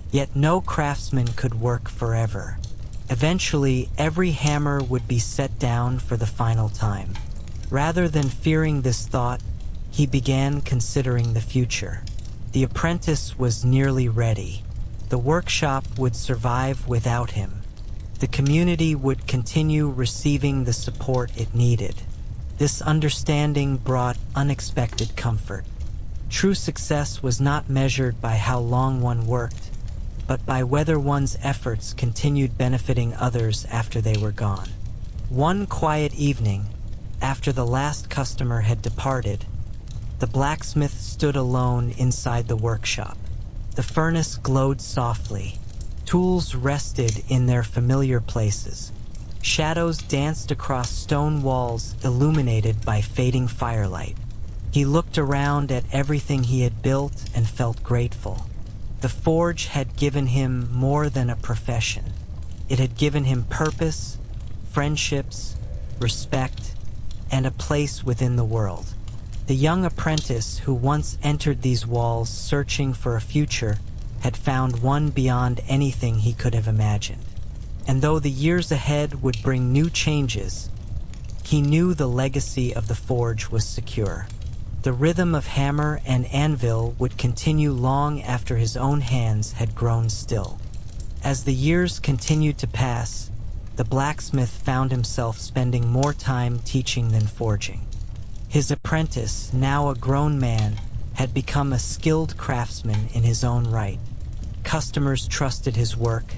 Yet no craftsman could work forever. Eventually, every hammer would be set down for the final time. Rather than fearing this thought, he began considering the future. The apprentice was nearly ready. The workshop would survive without him. The community would continue receiving the support it needed. This understanding brought unexpected comfort. True success was not measured by how long one worked, but by whether one's efforts continued benefiting others after they were gone. One quiet evening, after the last customer had departed, the blacksmith stood alone inside the workshop. The furnace glowed softly. Tools rested in their familiar places. Shadows danced across stone walls illuminated by fading firelight. He looked around at everything he had built and felt grateful. The forge had given him more than a profession. It had given him purpose, friendships, respect, and a place within the world. The young apprentice who once entered these walls searching for a future had found one beyond anything he could have imagined. And though the years ahead would bring new changes, he knew the legacy of the forge was secure. The rhythm of hammer and anvil would continue long after his own hands had grown still. As the years continued to pass, the blacksmith found himself spending more time teaching than forging. His apprentice, now a grown man, had become a skilled craftsman in his own right. Customers trusted his work.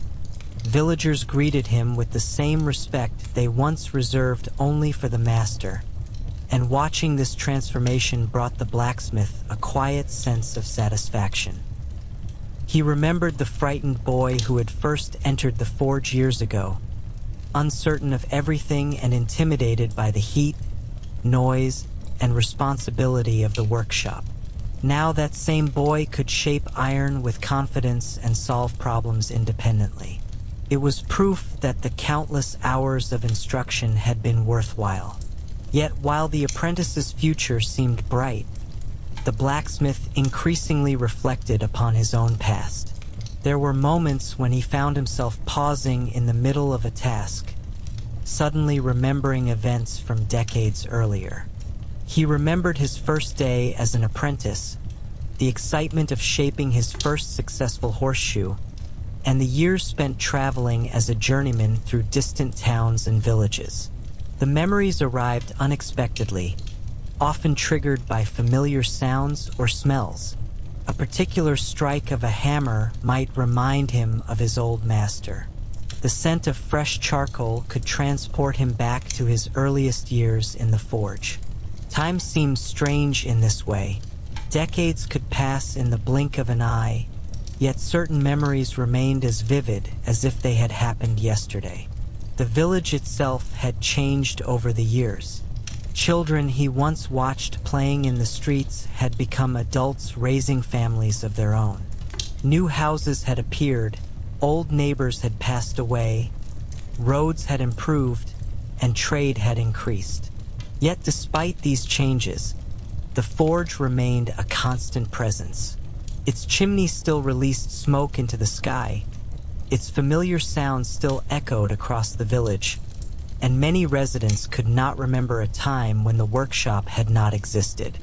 Villagers greeted him with the same respect they once reserved only for the master. And watching this transformation brought the blacksmith a quiet sense of satisfaction. He remembered the frightened boy who had first entered the forge years ago, uncertain of everything and intimidated by the heat, noise, and responsibility of the workshop. Now that same boy could shape iron with confidence and solve problems independently. It was proof that the countless hours of instruction had been worthwhile. Yet while the apprentice's future seemed bright, the blacksmith increasingly reflected upon his own past. There were moments when he found himself pausing in the middle of a task, suddenly remembering events from decades earlier. He remembered his first day as an apprentice, the excitement of shaping his first successful horseshoe, and the years spent traveling as a journeyman through distant towns and villages. The memories arrived unexpectedly, often triggered by familiar sounds or smells. A particular strike of a hammer might remind him of his old master. The scent of fresh charcoal could transport him back to his earliest years in the forge. Time seemed strange in this way. Decades could pass in the blink of an eye, yet certain memories remained as vivid as if they had happened yesterday. The village itself had changed over the years. Children he once watched playing in the streets had become adults raising families of their own. New houses had appeared, old neighbors had passed away, roads had improved, and trade had increased. Yet despite these changes, the forge remained a constant presence. Its chimney still released smoke into the sky, its familiar sounds still echoed across the village, and many residents could not remember a time when the workshop had not existed.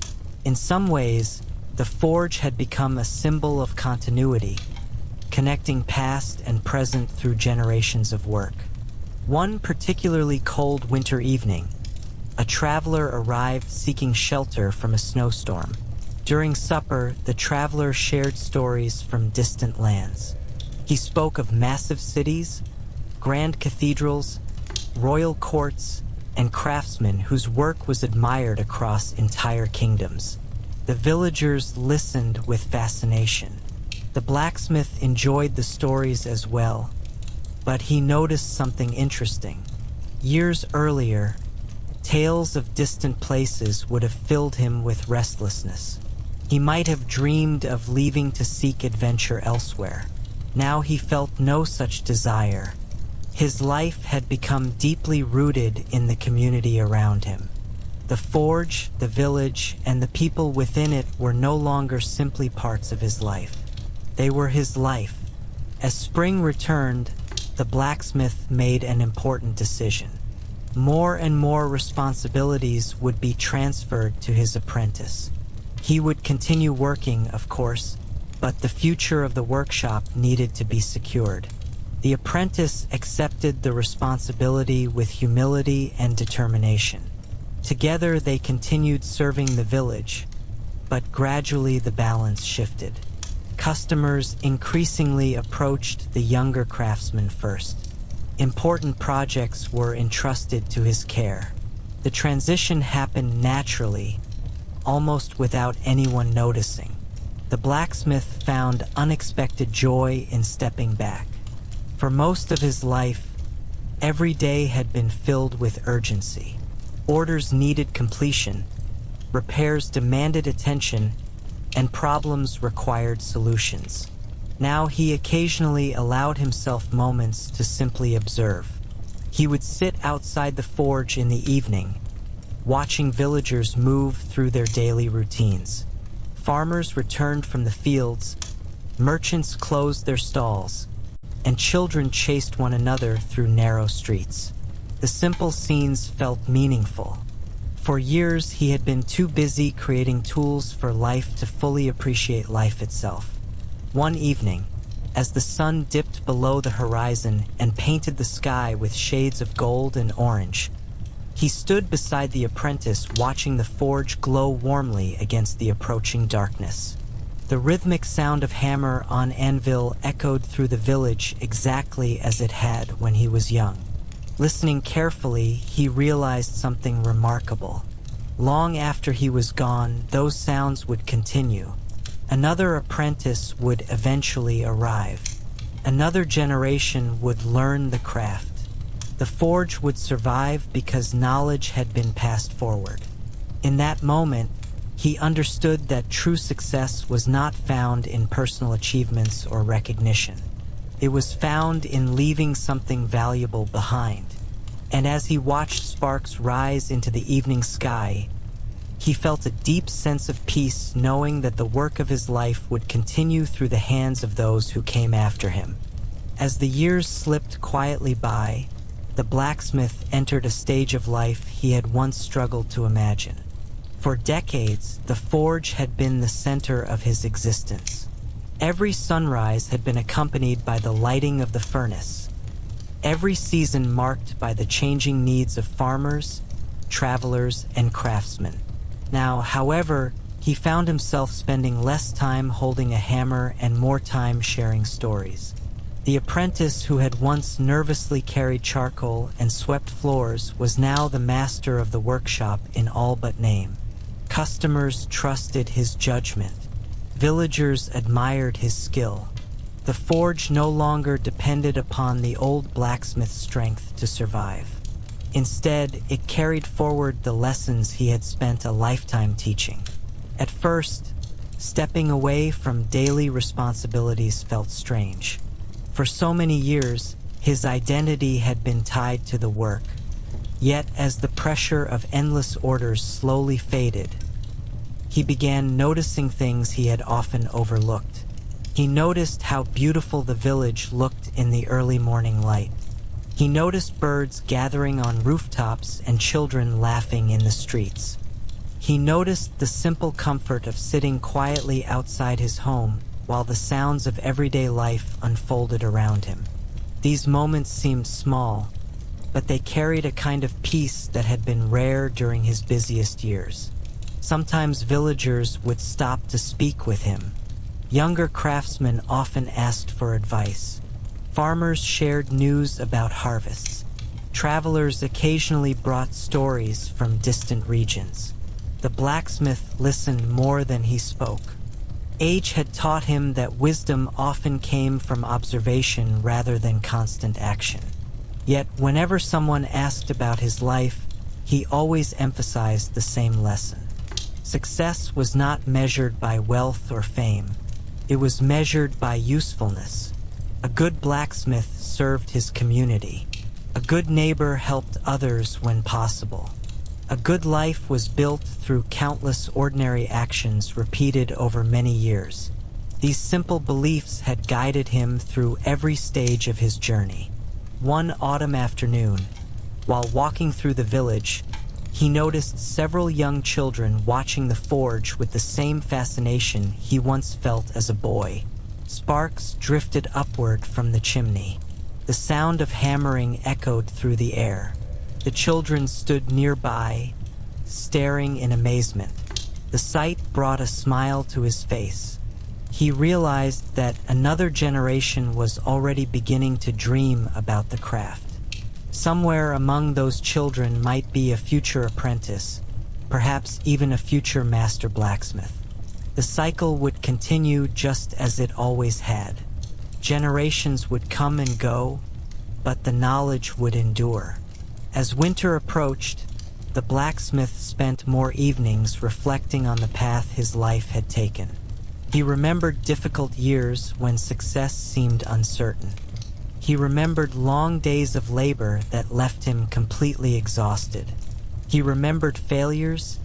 In some ways, the forge had become a symbol of continuity, connecting past and present through generations of work. One particularly cold winter evening, a traveler arrived seeking shelter from a snowstorm. During supper, the traveler shared stories from distant lands. He spoke of massive cities, grand cathedrals, royal courts, and craftsmen whose work was admired across entire kingdoms. The villagers listened with fascination. The blacksmith enjoyed the stories as well, but he noticed something interesting. Years earlier, tales of distant places would have filled him with restlessness. He might have dreamed of leaving to seek adventure elsewhere. Now he felt no such desire. His life had become deeply rooted in the community around him. The forge, the village, and the people within it were no longer simply parts of his life. They were his life. As spring returned, the blacksmith made an important decision. More and more responsibilities would be transferred to his apprentice. He would continue working, of course, but the future of the workshop needed to be secured. The apprentice accepted the responsibility with humility and determination. Together they continued serving the village, but gradually the balance shifted. Customers increasingly approached the younger craftsman first. Important projects were entrusted to his care. The transition happened naturally, almost without anyone noticing. The blacksmith found unexpected joy in stepping back. For most of his life, every day had been filled with urgency. Orders needed completion, repairs demanded attention, and problems required solutions. Now he occasionally allowed himself moments to simply observe. He would sit outside the forge in the evening, watching villagers move through their daily routines. Farmers returned from the fields, merchants closed their stalls, and children chased one another through narrow streets. The simple scenes felt meaningful. For years, he had been too busy creating tools for life to fully appreciate life itself. One evening, as the sun dipped below the horizon and painted the sky with shades of gold and orange, he stood beside the apprentice, watching the forge glow warmly against the approaching darkness. The rhythmic sound of hammer on anvil echoed through the village exactly as it had when he was young. Listening carefully, he realized something remarkable. Long after he was gone, those sounds would continue. Another apprentice would eventually arrive. Another generation would learn the craft. The forge would survive because knowledge had been passed forward. In that moment, he understood that true success was not found in personal achievements or recognition. It was found in leaving something valuable behind. And as he watched sparks rise into the evening sky, he felt a deep sense of peace knowing that the work of his life would continue through the hands of those who came after him. As the years slipped quietly by, the blacksmith entered a stage of life he had once struggled to imagine. For decades, the forge had been the center of his existence. Every sunrise had been accompanied by the lighting of the furnace. Every season marked by the changing needs of farmers, travelers, and craftsmen. Now, however, he found himself spending less time holding a hammer and more time sharing stories. The apprentice who had once nervously carried charcoal and swept floors was now the master of the workshop in all but name. Customers trusted his judgment. Villagers admired his skill. The forge no longer depended upon the old blacksmith's strength to survive. Instead, it carried forward the lessons he had spent a lifetime teaching. At first, stepping away from daily responsibilities felt strange. For so many years, his identity had been tied to the work. Yet, as the pressure of endless orders slowly faded, he began noticing things he had often overlooked. He noticed how beautiful the village looked in the early morning light. He noticed birds gathering on rooftops and children laughing in the streets. He noticed the simple comfort of sitting quietly outside his home while the sounds of everyday life unfolded around him. These moments seemed small, but they carried a kind of peace that had been rare during his busiest years. Sometimes villagers would stop to speak with him. Younger craftsmen often asked for advice. Farmers shared news about harvests. Travelers occasionally brought stories from distant regions. The blacksmith listened more than he spoke. Age had taught him that wisdom often came from observation rather than constant action. Yet, whenever someone asked about his life, he always emphasized the same lesson. Success was not measured by wealth or fame. It was measured by usefulness. A good blacksmith served his community. A good neighbor helped others when possible. A good life was built through countless ordinary actions repeated over many years. These simple beliefs had guided him through every stage of his journey. One autumn afternoon, while walking through the village, he noticed several young children watching the forge with the same fascination he once felt as a boy. Sparks drifted upward from the chimney. The sound of hammering echoed through the air. The children stood nearby, staring in amazement. The sight brought a smile to his face. He realized that another generation was already beginning to dream about the craft. Somewhere among those children might be a future apprentice, perhaps even a future master blacksmith. The cycle would continue just as it always had. Generations would come and go, but the knowledge would endure. As winter approached, the blacksmith spent more evenings reflecting on the path his life had taken. He remembered difficult years when success seemed uncertain. He remembered long days of labor that left him completely exhausted. He remembered failures,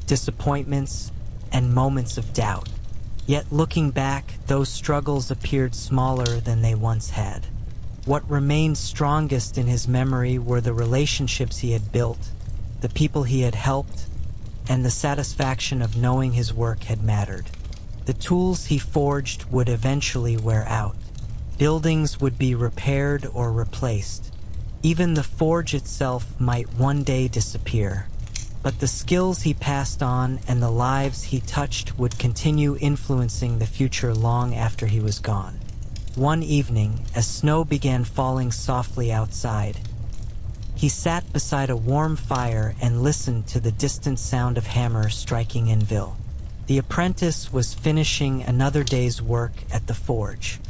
disappointments, and moments of doubt. Yet looking back, those struggles appeared smaller than they once had. What remained strongest in his memory were the relationships he had built, the people he had helped, and the satisfaction of knowing his work had mattered. The tools he forged would eventually wear out. Buildings would be repaired or replaced. Even the forge itself might one day disappear. But the skills he passed on and the lives he touched would continue influencing the future long after he was gone. One evening, as snow began falling softly outside, he sat beside a warm fire and listened to the distant sound of hammers striking anvil. The apprentice was finishing another day's work at the forge.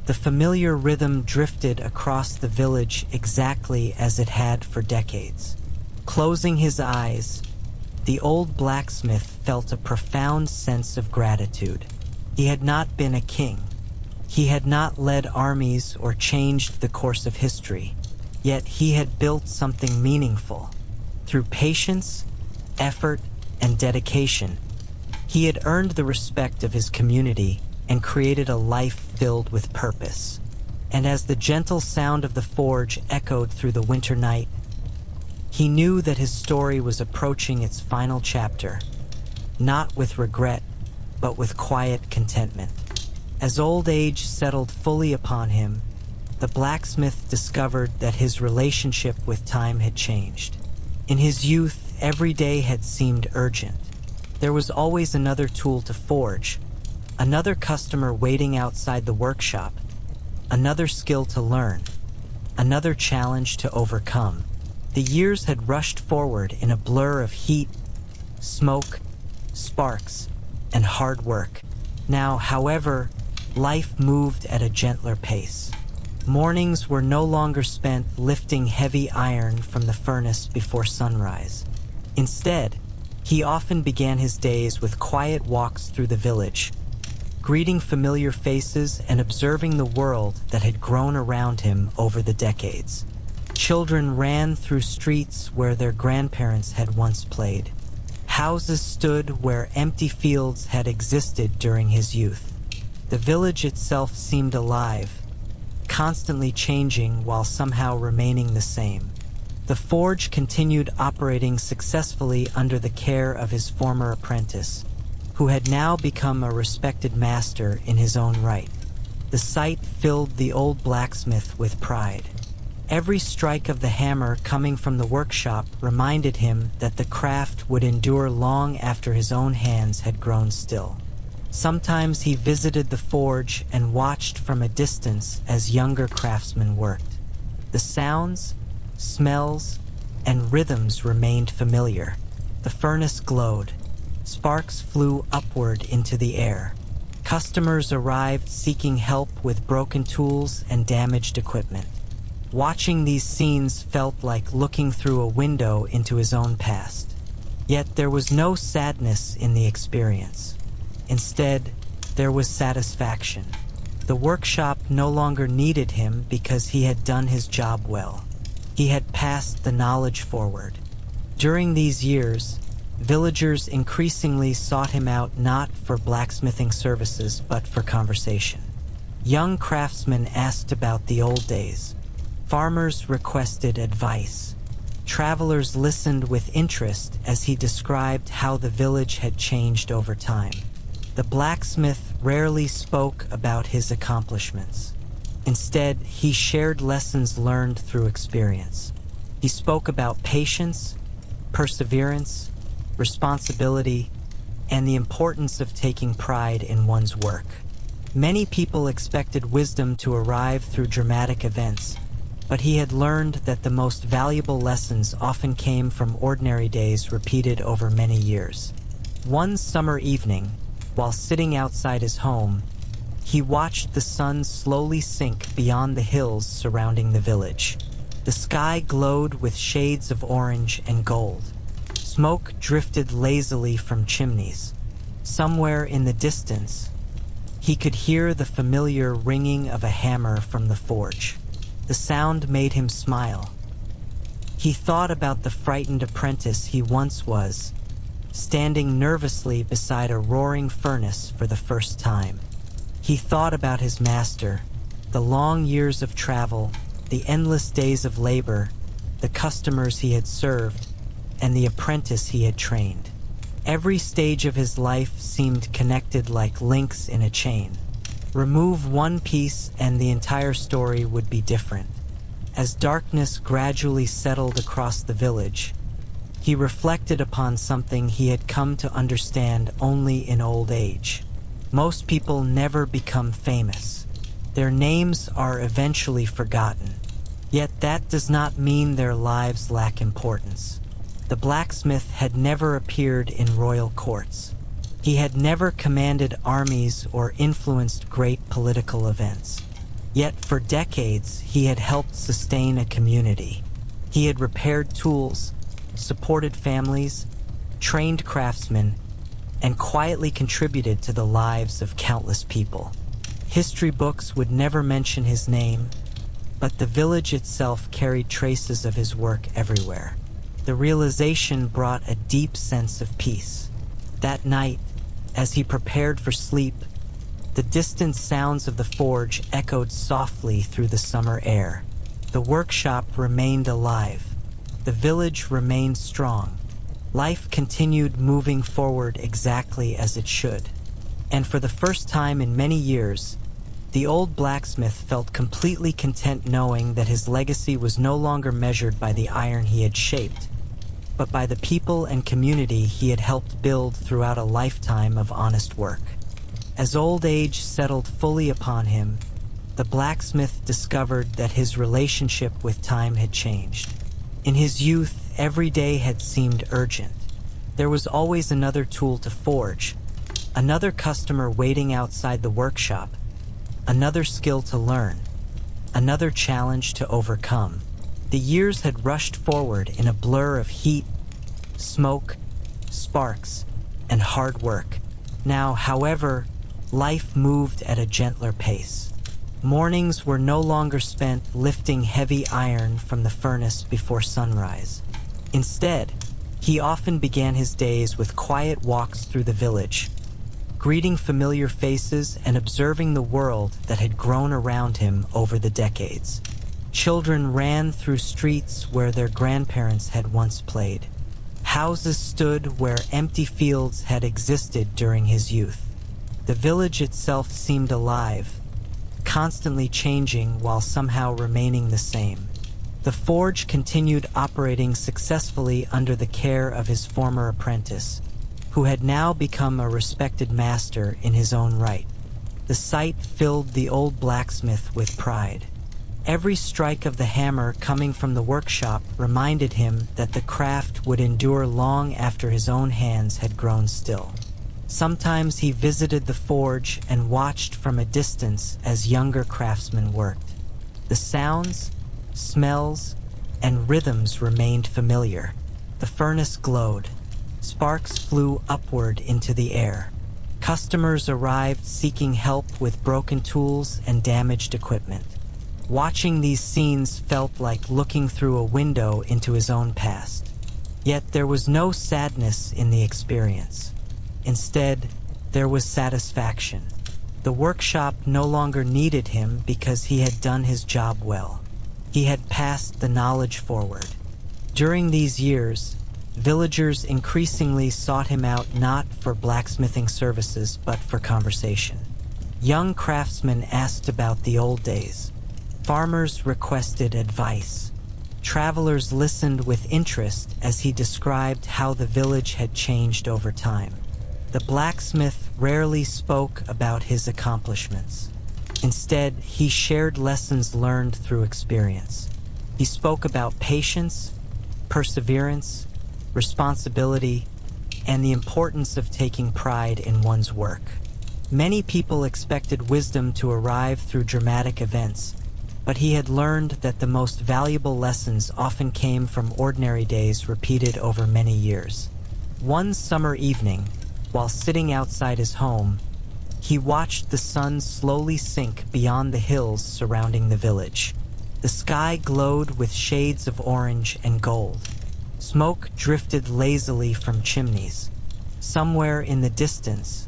The familiar rhythm drifted across the village exactly as it had for decades. Closing his eyes, the old blacksmith felt a profound sense of gratitude. He had not been a king. He had not led armies or changed the course of history. Yet he had built something meaningful. Through patience, effort, and dedication, he had earned the respect of his community and created a life filled with purpose. And as the gentle sound of the forge echoed through the winter night, he knew that his story was approaching its final chapter, not with regret, but with quiet contentment. As old age settled fully upon him, the blacksmith discovered that his relationship with time had changed. In his youth, every day had seemed urgent. There was always another tool to forge, another customer waiting outside the workshop, another skill to learn, another challenge to overcome. The years had rushed forward in a blur of heat, smoke, sparks, and hard work. Now, however, life moved at a gentler pace. Mornings were no longer spent lifting heavy iron from the furnace before sunrise. Instead, he often began his days with quiet walks through the village, greeting familiar faces and observing the world that had grown around him over the decades. Children ran through streets where their grandparents had once played. Houses stood where empty fields had existed during his youth. The village itself seemed alive, constantly changing while somehow remaining the same. The forge continued operating successfully under the care of his former apprentice, who had now become a respected master in his own right. The sight filled the old blacksmith with pride. Every strike of the hammer coming from the workshop reminded him that the craft would endure long after his own hands had grown still. Sometimes he visited the forge and watched from a distance as younger craftsmen worked. The sounds, smells, and rhythms remained familiar. The furnace glowed. Sparks flew upward into the air. Customers arrived seeking help with broken tools and damaged equipment. Watching these scenes felt like looking through a window into his own past. Yet there was no sadness in the experience. Instead, there was satisfaction. The workshop no longer needed him because he had done his job well. He had passed the knowledge forward. During these years, villagers increasingly sought him out not for blacksmithing services but for conversation. Young craftsmen asked about the old days. Farmers requested advice. Travelers listened with interest as he described how the village had changed over time. The blacksmith rarely spoke about his accomplishments. Instead, he shared lessons learned through experience. He spoke about patience, perseverance, responsibility, and the importance of taking pride in one's work. Many people expected wisdom to arrive through dramatic events, but he had learned that the most valuable lessons often came from ordinary days repeated over many years. One summer evening, while sitting outside his home, he watched the sun slowly sink beyond the hills surrounding the village. The sky glowed with shades of orange and gold. Smoke drifted lazily from chimneys. Somewhere in the distance, he could hear the familiar ringing of a hammer from the forge. The sound made him smile. He thought about the frightened apprentice he once was, standing nervously beside a roaring furnace for the first time. He thought about his master, the long years of travel, the endless days of labor, the customers he had served, and the apprentice he had trained. Every stage of his life seemed connected like links in a chain. Remove one piece and the entire story would be different. As darkness gradually settled across the village, he reflected upon something he had come to understand only in old age. Most people never become famous. Their names are eventually forgotten. Yet that does not mean their lives lack importance. The blacksmith had never appeared in royal courts. He had never commanded armies or influenced great political events. Yet for decades, he had helped sustain a community. He had repaired tools, supported families, trained craftsmen, and quietly contributed to the lives of countless people. History books would never mention his name, but the village itself carried traces of his work everywhere. The realization brought a deep sense of peace. That night, as he prepared for sleep, the distant sounds of the forge echoed softly through the summer air. The workshop remained alive. The village remained strong. Life continued moving forward exactly as it should. And for the first time in many years, the old blacksmith felt completely content knowing that his legacy was no longer measured by the iron he had shaped, but by the people and community he had helped build throughout a lifetime of honest work. As old age settled fully upon him, the blacksmith discovered that his relationship with time had changed. In his youth, every day had seemed urgent. There was always another tool to forge, another customer waiting outside the workshop, another skill to learn, another challenge to overcome. The years had rushed forward in a blur of heat, smoke, sparks, and hard work. Now, however, life moved at a gentler pace. Mornings were no longer spent lifting heavy iron from the furnace before sunrise. Instead, he often began his days with quiet walks through the village, greeting familiar faces and observing the world that had grown around him over the decades. Children ran through streets where their grandparents had once played. Houses stood where empty fields had existed during his youth. The village itself seemed alive, constantly changing while somehow remaining the same. The forge continued operating successfully under the care of his former apprentice, who had now become a respected master in his own right. The sight filled the old blacksmith with pride. Every strike of the hammer coming from the workshop reminded him that the craft would endure long after his own hands had grown still. Sometimes he visited the forge and watched from a distance as younger craftsmen worked. The sounds, smells, and rhythms remained familiar. The furnace glowed. Sparks flew upward into the air. Customers arrived seeking help with broken tools and damaged equipment. Watching these scenes felt like looking through a window into his own past. Yet there was no sadness in the experience. Instead, there was satisfaction. The workshop no longer needed him because he had done his job well. He had passed the knowledge forward. During these years, villagers increasingly sought him out not for blacksmithing services but for conversation. Young craftsmen asked about the old days. Farmers requested advice. Travelers listened with interest as he described how the village had changed over time. The blacksmith rarely spoke about his accomplishments. Instead, he shared lessons learned through experience. He spoke about patience, perseverance, responsibility, and the importance of taking pride in one's work. Many people expected wisdom to arrive through dramatic events, but he had learned that the most valuable lessons often came from ordinary days repeated over many years. One summer evening, while sitting outside his home, he watched the sun slowly sink beyond the hills surrounding the village. The sky glowed with shades of orange and gold. Smoke drifted lazily from chimneys. Somewhere in the distance,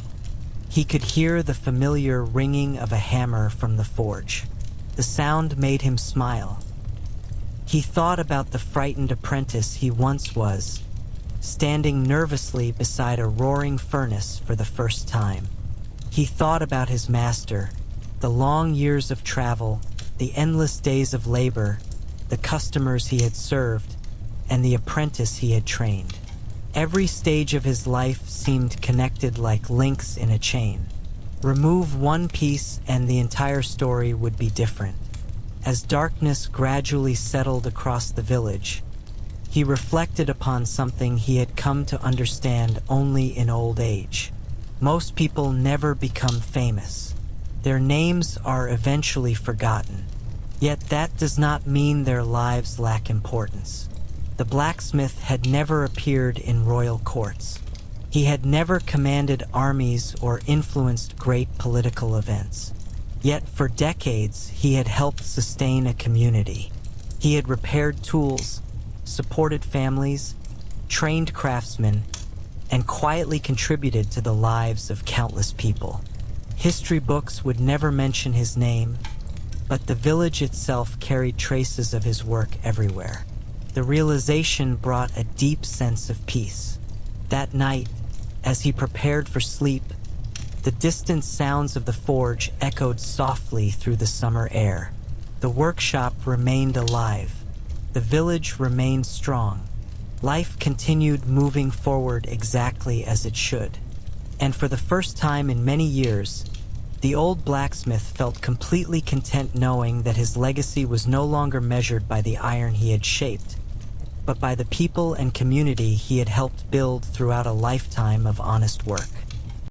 he could hear the familiar ringing of a hammer from the forge. The sound made him smile. He thought about the frightened apprentice he once was, standing nervously beside a roaring furnace for the first time. He thought about his master, the long years of travel, the endless days of labor, the customers he had served, and the apprentice he had trained. Every stage of his life seemed connected like links in a chain. Remove one piece and the entire story would be different. As darkness gradually settled across the village, he reflected upon something he had come to understand only in old age. Most people never become famous. Their names are eventually forgotten. Yet that does not mean their lives lack importance. The blacksmith had never appeared in royal courts. He had never commanded armies or influenced great political events. Yet for decades, he had helped sustain a community. He had repaired tools, supported families, trained craftsmen, and quietly contributed to the lives of countless people. History books would never mention his name, but the village itself carried traces of his work everywhere. The realization brought a deep sense of peace. That night, as he prepared for sleep, the distant sounds of the forge echoed softly through the summer air. The workshop remained alive. The village remained strong. Life continued moving forward exactly as it should. And for the first time in many years, the old blacksmith felt completely content knowing that his legacy was no longer measured by the iron he had shaped, but by the people and community he had helped build throughout a lifetime of honest work.